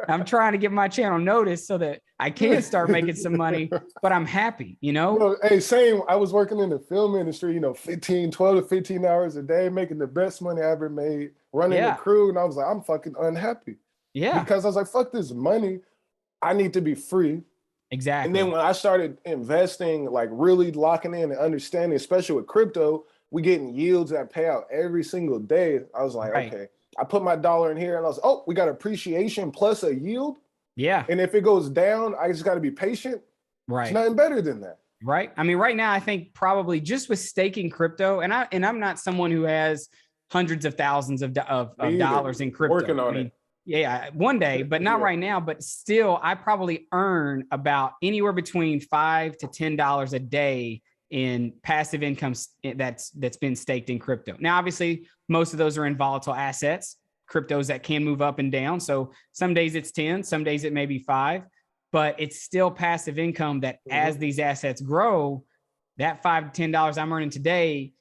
I'm trying to get my channel noticed so that I can start making some money, but I'm happy, you know? Hey, same. I was working in the film industry, 12 to 15 hours a day, making the best money I ever made, running the crew. And I was like, I'm fucking unhappy. Yeah. Because I was like, fuck this money. I need to be free. Exactly. And then when I started investing, like really locking in and understanding, especially with crypto, we getting yields that pay out every single day. I was like, okay, I put my dollar in here and I was, oh, we got appreciation plus a yield. Yeah. And if it goes down, I just got to be patient. Right. It's nothing better than that. Right. I mean, right now, I think probably just with staking crypto, and I'm not someone who has hundreds of thousands of dollars in crypto. Working on it. Yeah, one day, but not right now. But still, I probably earn about anywhere between $5 to $10 a day in passive income that's been staked in crypto. Now, obviously, most of those are in volatile assets, cryptos that can move up and down. So some days it's 10, some days it may be 5, but it's still passive income that as these assets grow, that $5 to $10 I'm earning today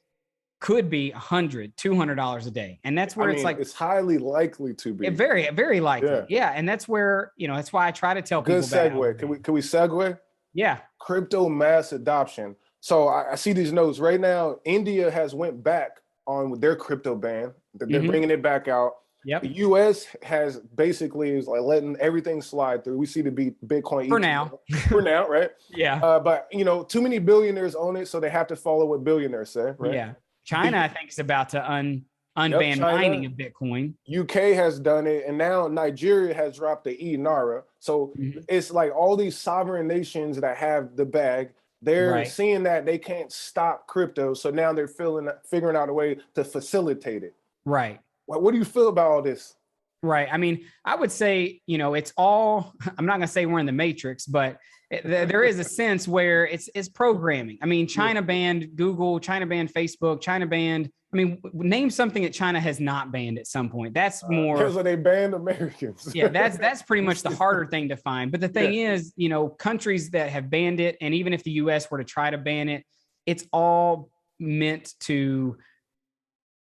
could be $100, $200 a day. And that's where it's highly likely to be. Very, very likely. Yeah. And that's where, that's why I try to tell people. Good segue. Can we segue? Yeah. Crypto mass adoption. So I see these notes right now. India has went back on their crypto ban. They're bringing it back out. Yep. The U.S. has basically is like letting everything slide through. We see the Bitcoin for now. For now, right? Yeah. But too many billionaires own it, so they have to follow what billionaires say, right? Yeah. China, I think, is about to unban mining of Bitcoin. UK has done it, and now Nigeria has dropped the e-Naira. So it's like all these sovereign nations that have the bag. They're seeing that they can't stop crypto, so now they're figuring out a way to facilitate it. Right. What do you feel about all this? Right. I mean, I would say, it's all, I'm not going to say we're in the matrix, but there is a sense where it's programming. I mean, China banned Google, China banned Facebook, China banned, name something that China has not banned at some point. That's more. Because they banned Americans. Yeah, that's pretty much the harder thing to find. But the thing is, countries that have banned it, and even if the US were to try to ban it, it's all meant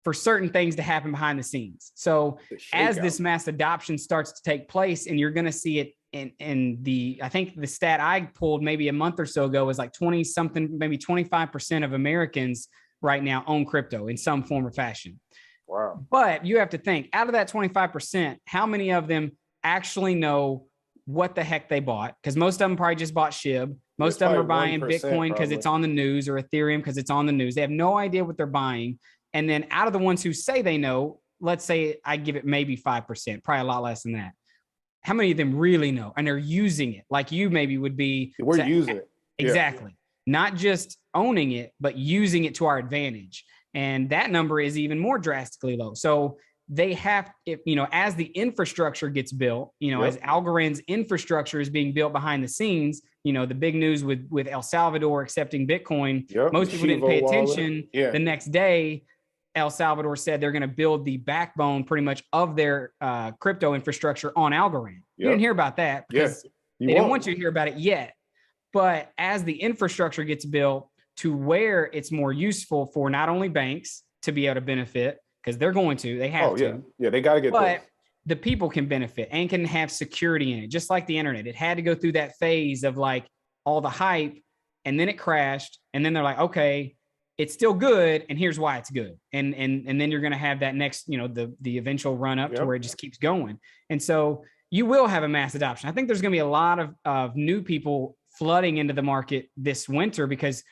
for certain things to happen behind the scenes. So as this mass adoption starts to take place, and you're going to see it in I think the stat I pulled maybe a month or so ago was like 20 something, maybe 25% of Americans right now own crypto in some form or fashion. Wow. But you have to think, out of that 25%, how many of them actually know what the heck they bought? Because most of them probably just bought SHIB. Most of them are buying Bitcoin because it's on the news, or Ethereum because it's on the news. They have no idea what they're buying. And then out of the ones who say they know, let's say I give it maybe 5%, probably a lot less than that. How many of them really know? And they're using it like you maybe would be. We're using it. Exactly. Not just owning it, but using it to our advantage. And that number is even more drastically low. So they have, as the infrastructure gets built, as Algorand's infrastructure is being built behind the scenes, the big news with El Salvador accepting Bitcoin, most people didn't pay attention. The next day, El Salvador said they're going to build the backbone pretty much of their crypto infrastructure on Algorand. You didn't hear about that because they didn't want you to hear about it yet. But as the infrastructure gets built to where it's more useful for not only banks to be able to benefit, because they're going to, they have to. Yeah, they got to get but the people can benefit and can have security in it, just like the internet. It had to go through that phase of like all the hype, and then it crashed. And then they're like, okay, it's still good, and here's why it's good. And then you're going to have that next, the eventual run up to where it just keeps going. And so you will have a mass adoption. I think there's going to be a lot of new people flooding into the market this winter because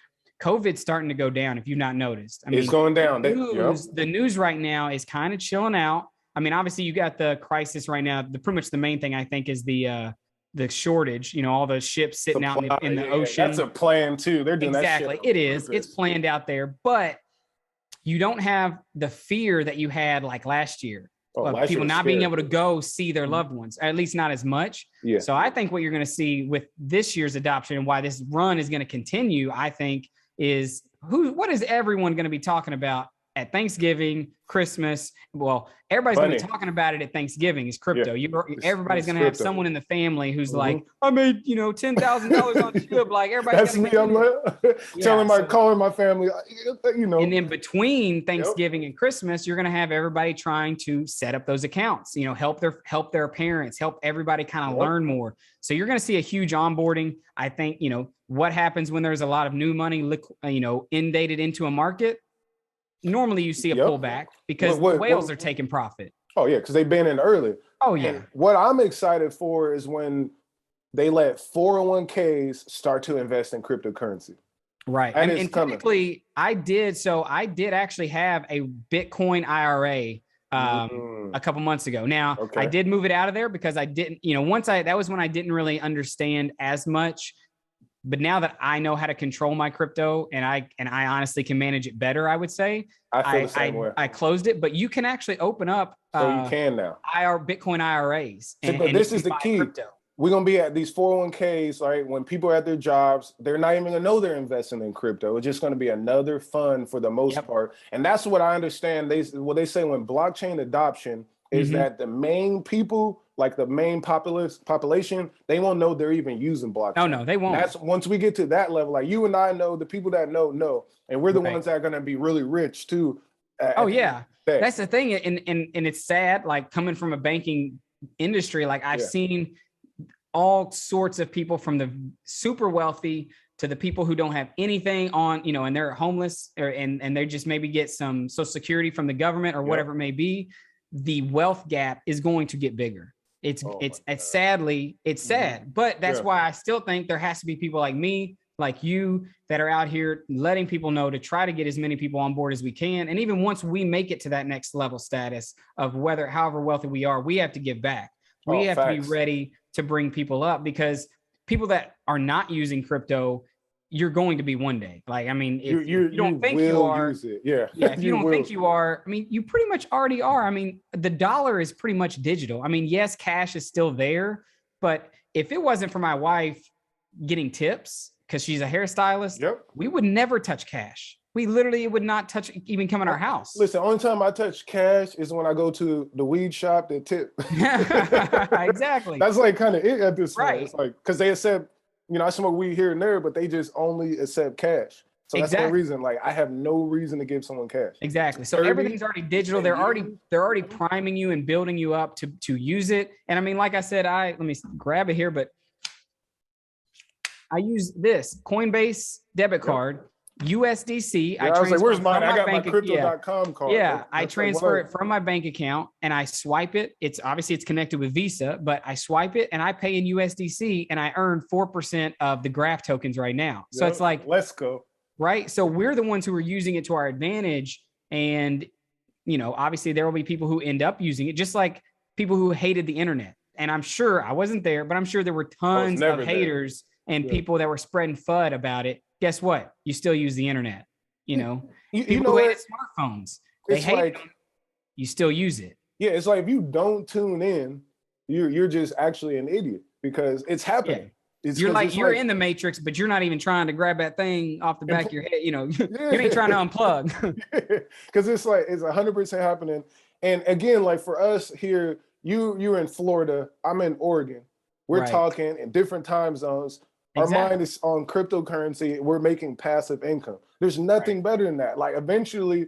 COVID's starting to go down. If you've not noticed, it's going down. The news right now is kind of chilling out. I mean, obviously you got the crisis right now. Pretty much the main thing I think is the shortage, all the ships sitting out in the ocean. That's a plan too. They're doing exactly. That shit it is. It's planned out there, but you don't have the fear that you had like last year. People not being able to go see their loved ones, or at least not as much. Yeah. So I think what you're going to see with this year's adoption and why this run is going to continue, I think, is what is everyone going to be talking about at Thanksgiving, Christmas? Well, everybody's going to be talking about it at Thanksgiving is crypto. Yeah. Everybody's going to have someone in the family who's like, I made, $10,000 on chip. Like everybody's That's me. I'm like, calling my family, And then between Thanksgiving and Christmas, you're going to have everybody trying to set up those accounts, help their parents, help everybody kind of learn more. So you're going to see a huge onboarding. I think, what happens when there's a lot of new money, inundated into a market. Normally you see a pullback because the whales are taking profit. Oh yeah, because they've been in early. Oh yeah. And what I'm excited for is when they let 401ks start to invest in cryptocurrency. Right. And technically I did actually have a Bitcoin IRA a couple months ago. Now I did move it out of there because I didn't, that was when I didn't really understand as much. But now that I know how to control my crypto and I honestly can manage it better, I would say I feel the same way. I closed it, but you can actually open up you can now Bitcoin IRAs. But this is the key. Crypto. We're going to be at these 401ks, right? When people are at their jobs, they're not even going to know they're investing in crypto. It's just going to be another fund for the most part. And that's what I understand. What they say when blockchain adoption is that the main people, like the main population, they won't know they're even using blockchain. No, they won't. That's once we get to that level, like you and I know, the people that know, and we're the ones that are going to be really rich too. That's the thing. And it's sad, like coming from a banking industry, like I've seen all sorts of people from the super wealthy to the people who don't have anything on, and they're homeless and they just maybe get some Social Security from the government or whatever it may be. The wealth gap is going to get bigger. It's sadly, it's sad, but that's why I still think there has to be people like me, like you, that are out here letting people know to try to get as many people on board as we can. And even once we make it to that next level status of however wealthy we are, we have to give back. We have to be ready to bring people up, because people that are not using crypto, you're going to be one day. Like, I mean, if you don't think you are, use it. If you don't think you are, I mean, you pretty much already are. I mean, the dollar is pretty much digital. I mean, yes, cash is still there, but if it wasn't for my wife getting tips because she's a hairstylist, we would never touch cash. We literally would not touch, even come in our house. Listen, only time I touch cash is when I go to the weed shop that tip. Exactly. That's like kind of it at this point. Right. It's like, because they accept, I smoke weed here and there, but they just only accept cash. So that's the reason. Like, I have no reason to give someone cash. Exactly. So everything's already digital. They're already priming you and building you up to use it. And I mean, like I said, let me grab it here, but I use this Coinbase debit card. USDC. I was like, where's mine? I got my crypto.com card. Yeah, I transfer it from my bank account and I swipe it. It's connected with Visa, but I swipe it and I pay in USDC and I earn 4% of the graph tokens right now. So it's like, let's go. Right. So we're the ones who are using it to our advantage. And, obviously there will be people who end up using it, just like people who hated the internet. And I'm sure I wasn't there, but I'm sure there were tons of haters and people that were spreading FUD about it. Guess what? You still use the internet, people who hated smartphones. They hate them. You still use it. Yeah, it's like if you don't tune in, you're just actually an idiot because it's happening. Yeah. You're in the matrix, but you're not even trying to grab that thing off the back of your head. You ain't trying to unplug. Because it's 100% happening. And again, like for us here, you're in Florida, I'm in Oregon. We're talking in different time zones. Our mind is on cryptocurrency. We're making passive income. There's nothing better than that. Like eventually,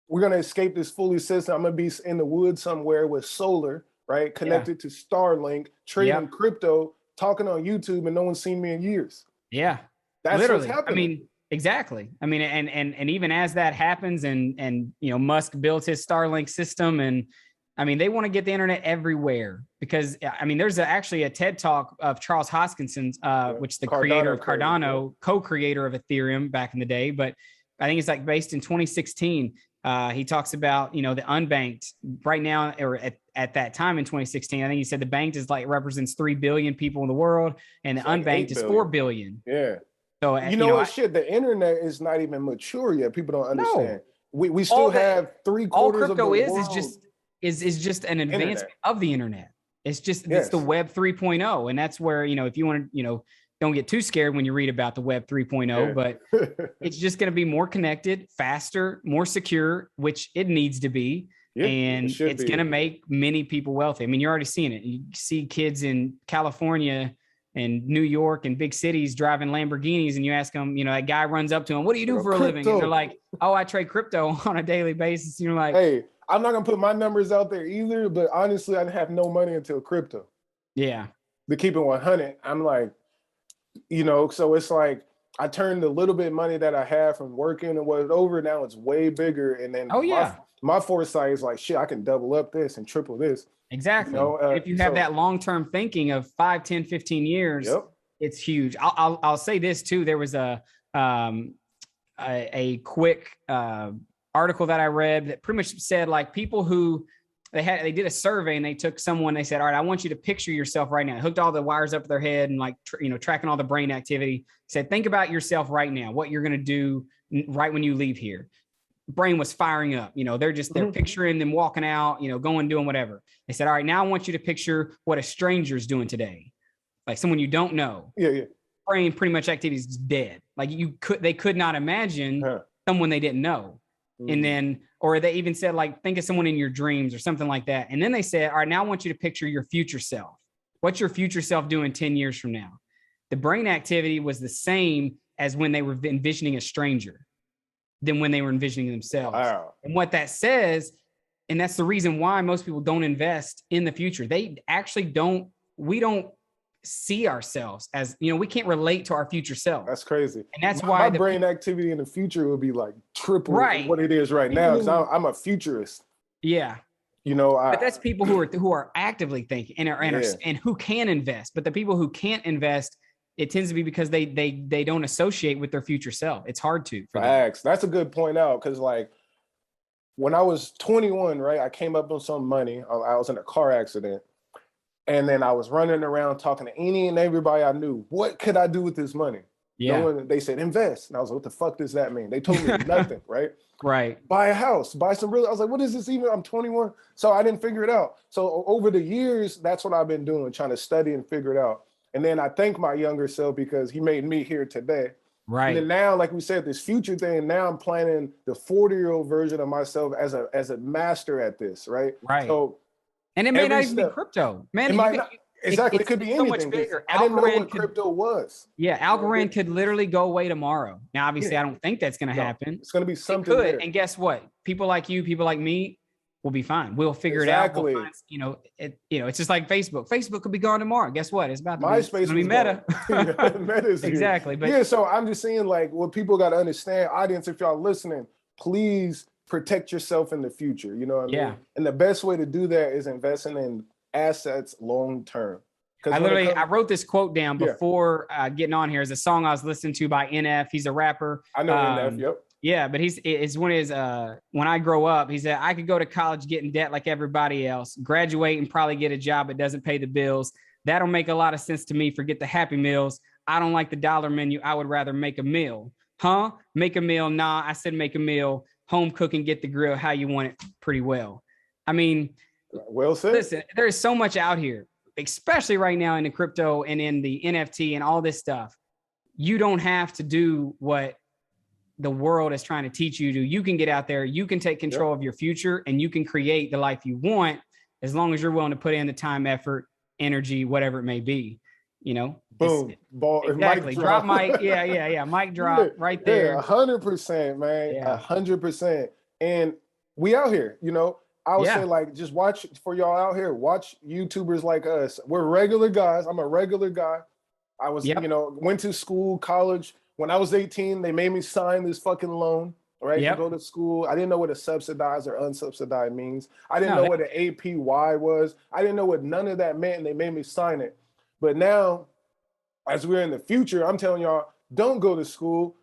we're gonna escape this fully system. I'm gonna be in the woods somewhere with solar, right? Connected to Starlink, trading crypto, talking on YouTube, and no one's seen me in years. Yeah, that's literally. what's happening. I mean, Exactly. I mean, and even as that happens, and you know, Musk built his Starlink system, and I mean, they want to get the internet everywhere because I mean, there's actually a TED talk of Charles Hoskinson, which is the creator of Cardano, co-creator of Ethereum back in the day, but I think it's like based in 2016. He talks about, you know, the unbanked right now, or at that time in 2016, I think he said the banked is like represents 3 billion people in the world, and the unbanked is 4 billion. Yeah. So you know what, shit, the internet is not even mature yet. People don't understand. No. We still have 3/4 all crypto of the world is just an advancement of the internet. It's just it's the web 3.0. And that's where, you know, if you want to, you know, don't get too scared when you read about the web 3.0, but it's just going to be more connected, faster, more secure, which it needs to be. Yep, and it's going to make many people wealthy. I mean, you're already seeing it. You see kids in California and New York and big cities driving Lamborghinis, and you ask them, you know, that guy runs up to them, what do you do for a living? And they're like, oh, I trade crypto on a daily basis. And you're like, hey, I'm not gonna put my numbers out there either, but honestly, I didn't have no money until crypto. Yeah. To keep it 100, I'm like, you know, so it's like, I turned a little bit of money that I had from working and was over, now it's way bigger. And then my foresight is like, shit, I can double up this and triple this. Exactly. You know, if you have that long-term thinking of 5, 10, 15 years, it's huge. I'll say this too. There was a quick article that I read that pretty much said, like, people who they did a survey and they took someone, they said, all right, I want you to picture yourself right now. Hooked all the wires up their head and like, you know, tracking all the brain activity. Said, think about yourself right now, what you're going to do right when you leave here. Brain was firing up. You know, they're picturing them walking out, you know, going, doing whatever. They said, all right, now I want you to picture what a stranger's doing today. Like someone you don't know. Yeah. Brain pretty much activity is dead. Like they could not imagine someone they didn't know. And then, or they even said, like, think of someone in your dreams or something like that. And then they said, all right, now I want you to picture your future self. What's your future self doing 10 years from now? The brain activity was the same as when they were envisioning a stranger than when they were envisioning themselves. Wow. And what that says, and that's the reason why most people don't invest in the future. They actually we don't see ourselves as, you know, we can't relate to our future self. That's crazy. And that's why my brain activity in the future will be like triple what it is right now, because I'm a futurist. Yeah. You know, but that's people who are actively thinking and who can invest. But the people who can't invest, it tends to be because they don't associate with their future self. It's hard to. Facts. That's a good point out, because like when I was 21, right, I came up on some money. I was in a car accident. And then I was running around talking to any and everybody I knew. What could I do with this money? Yeah. They said, invest. And I was like, what the fuck does that mean? They told me nothing, right? Right. Buy a house, buy some real. I was like, what is this even? I'm 21. So I didn't figure it out. So over the years, that's what I've been doing, trying to study and figure it out. And then I thank my younger self because he made me here today. Right. And then now, like we said, this future thing, now I'm planning the 40-year-old version of myself as a master at this, right? Right. So, and it may not even be crypto, man. Exactly. It could be anything. So much bigger. I didn't know what crypto was. Yeah. Algorand could literally go away tomorrow. Now, obviously, I don't think that's going to happen. It's going to be something. It could. And guess what? People like you, people like me, will be fine. We'll figure it out. We'll find, it's just like Facebook. Facebook could be gone tomorrow. Guess what? It's about to MySpace be Meta. Meta's exactly. But yeah, so I'm just saying, like, what people got to understand, audience, if y'all listening, please protect yourself in the future. You know what I mean? And the best way to do that is investing in assets long term. I wrote this quote down before getting on here. It's a song I was listening to by NF. He's a rapper. I know NF. Yep. Yeah, but it's one of his, when I grow up, he said, I could go to college, get in debt like everybody else, graduate and probably get a job that doesn't pay the bills. That'll make a lot of sense to me. Forget the Happy Meals. I don't like the dollar menu. I would rather make a meal. Huh? Make a meal? Nah, I said make a meal. Home cooking, get the grill, how you want it, pretty well. I mean, well said. Listen, there is so much out here, especially right now in the crypto and in the NFT and all this stuff. You don't have to do what the world is trying to teach you to. You can get out there, you can take control of your future, and you can create the life you want as long as you're willing to put in the time, effort, energy, whatever it may be. You know, boom, ball, exactly. Drop mic, yeah. Mic drop right there. 100%, man, 100%. And we out here, you know. I would say, like, just watch, for y'all out here, watch YouTubers like us. We're regular guys. I'm a regular guy. I was, you know, went to school, college, when I was 18, they made me sign this fucking loan, right? Yep. To go to school. I didn't know what a subsidized or unsubsidized means. I didn't No, know what an APY was. I didn't know what none of that meant, and they made me sign it. But now, as we're in the future, I'm telling y'all, don't go to school.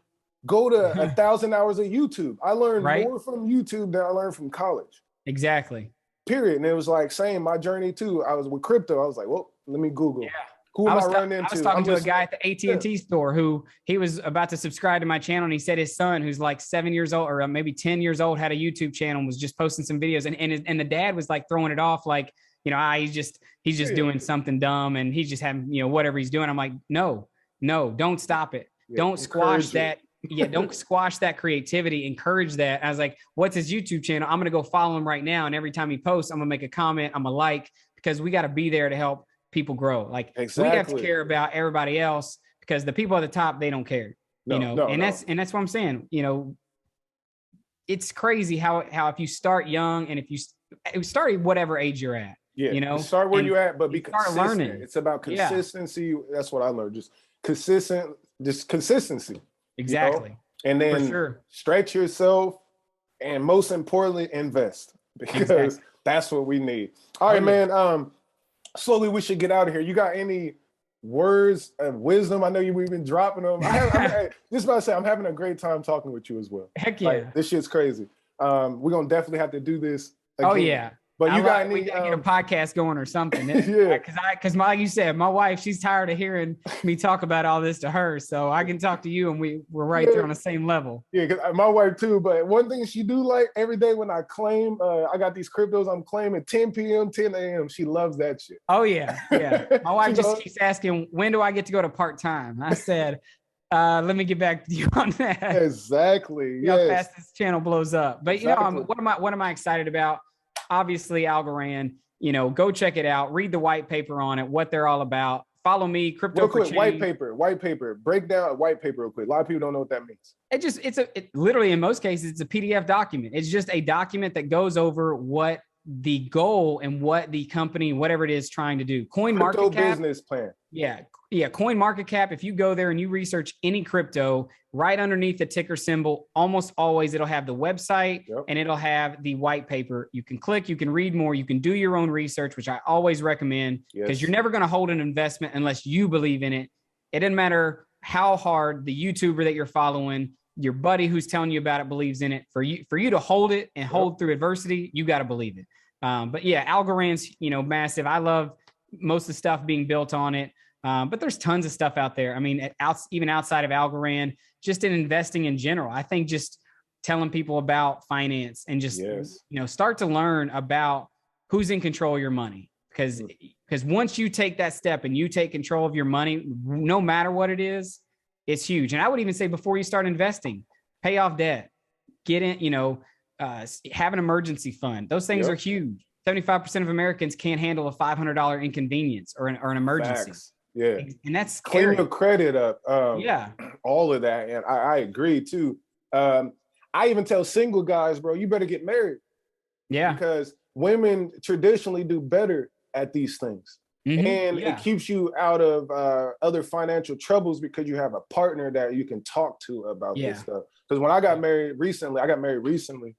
Go to 1,000 hours of YouTube. I learned more from YouTube than I learned from college. Exactly. Period. And it was like same my journey too. I was with crypto. I was like, well, let me Google. Yeah. Who am I running into? I was talking to a guy at the AT&T store who he was about to subscribe to my channel, and he said his son, who's like 7 years old or maybe 10 years old, had a YouTube channel and was just posting some videos, and the dad was like throwing it off like, you know, he's just doing something dumb and he's just having, you know, whatever he's doing. I'm like, no, don't stop it. Don't squash that. Yeah, don't squash that creativity. Encourage that. I was like, what's his YouTube channel? I'm gonna go follow him right now, and every time he posts, I'm gonna make a comment. I'm gonna like, because we got to be there to help people grow. Like we have to care about everybody else, because the people at the top, they don't care. That's what I'm saying. You know, it's crazy how if you start young, and if you start at whatever age you're at, you know, start where you're at, but be consistent. Learning. It's about consistency. Yeah. That's what I learned. Just consistency. Exactly. You know? And then stretch yourself, and most importantly, invest, because that's what we need. All right, man. Slowly we should get out of here. You got any words of wisdom? I know we've been dropping them. Just about to say, I'm having a great time talking with you as well. Heck yeah. Like, this shit's crazy. We're going to definitely have to do this again. Oh yeah. But we gotta get a podcast going or something. Yeah. Because like you said, my wife, she's tired of hearing me talk about all this to her. So I can talk to you, and we're right there on the same level. Yeah, because my wife too. But one thing she do like every day when I claim, I got these cryptos I'm claiming 10 p.m., 10 a.m. She loves that shit. Oh yeah, yeah. My wife just keeps asking, when do I get to go to part-time? I said, let me get back to you on that. Exactly. How fast this channel blows up. But you know, what am I excited about? Obviously, Algorand, you know, go check it out. Read the white paper on it, what they're all about. Follow me, Crypto for Change. White paper. Break down a white paper real quick. A lot of people don't know what that means. It literally, in most cases, it's a PDF document. It's just a document that goes over what the goal and what the company, whatever it is, trying to do. Crypto business plan. Yeah. Coin market cap. If you go there and you research any crypto, right underneath the ticker symbol, almost always it'll have the website and it'll have the white paper. You can click, you can read more, you can do your own research, which I always recommend, because you're never going to hold an investment unless you believe in it. It doesn't matter how hard the YouTuber that you're following, your buddy who's telling you about it believes in it. For you to hold it and hold through adversity, you got to believe it. But yeah, Algorand's, you know, massive. I love most of the stuff being built on it. But there's tons of stuff out there. I mean, even outside of Algorand, just in investing in general, I think just telling people about finance and just, you know, start to learn about who's in control of your money. Because once you take that step and you take control of your money, no matter what it is, it's huge. And I would even say, before you start investing, pay off debt, get in, you know, have an emergency fund. Those things are huge. 75% of Americans can't handle a $500 inconvenience or an emergency. Facts. Yeah. And that's scary. Clean your credit up. All of that. And I agree too. I even tell single guys, bro, you better get married. Yeah. Because women traditionally do better at these things. Mm-hmm. And it keeps you out of other financial troubles, because you have a partner that you can talk to about this stuff. Because when I got married recently,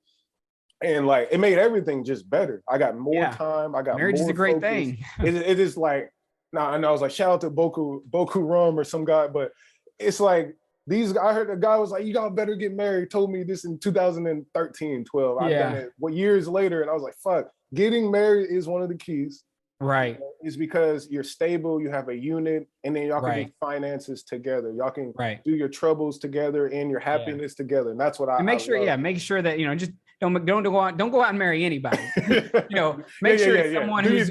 and like, it made everything just better. I got more time. I got marriage more is a great focus. thing. It is like, and I was like, shout out to Boku Rum or some guy, but it's like I heard a guy was like, you got better get married. Told me this in 2013, 12. I've done it years later, and I was like, fuck, getting married is one of the keys. Right. Is because you're stable, you have a unit, and then y'all can do finances together. Y'all can do your troubles together and your happiness together. And that's what I make sure that, you know, just don't go out and marry anybody. You know, make sure it's someone whose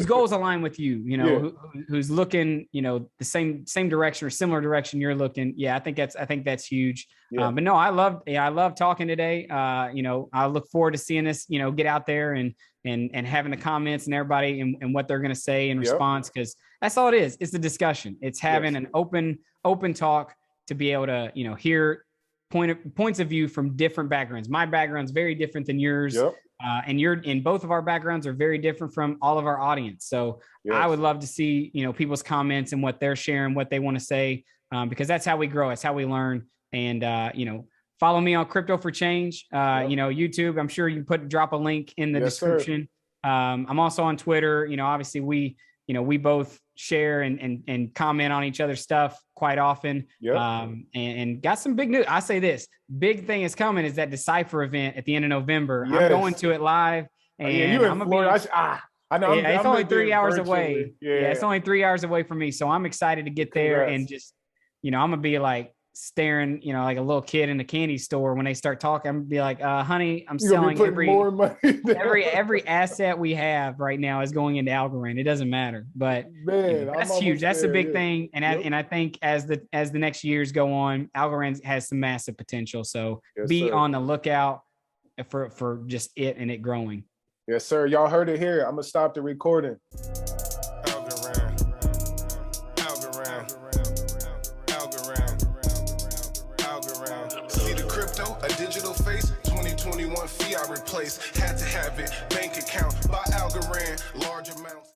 goals align with you, you know, who's looking, you know, the same direction or similar direction you're looking. Yeah, I think that's huge. But no, I love talking today. You know, I look forward to seeing this, you know, get out there and having the comments and everybody and what they're going to say in response, because that's all it is. It's the discussion. It's having an open talk to be able to, you know, hear points of view from different backgrounds. My background's very different than yours. And both of our backgrounds are very different from all of our audience. So I would love to see, you know, people's comments and what they're sharing, what they want to say. because that's how we grow. It's how we learn. And, follow me on Crypto for Change, YouTube. I'm sure you drop a link in the description. I'm also on Twitter. Obviously we both share and comment on each other's stuff quite often. And got some big news. I say this big thing is coming is that Decipher event at the end of November. I'm going to it live. And you in Florida. I know. It's only 3 hours away. It's only 3 hours away from me. So I'm excited to get there and just, I'm going to be like staring, like a little kid in a candy store when they start talking. I'm gonna be like, honey, I'm selling more money every asset we have right now is going into Algorand. It doesn't matter, but man, that's huge. That's a big thing. And I think as the next years go on, Algorand has some massive potential. So be on the lookout for just it and it growing. Yes, sir. Y'all heard it here. I'm gonna stop the recording. A digital face, 2021 fiat replace. Had to have it. Bank account by Algorand, large amounts.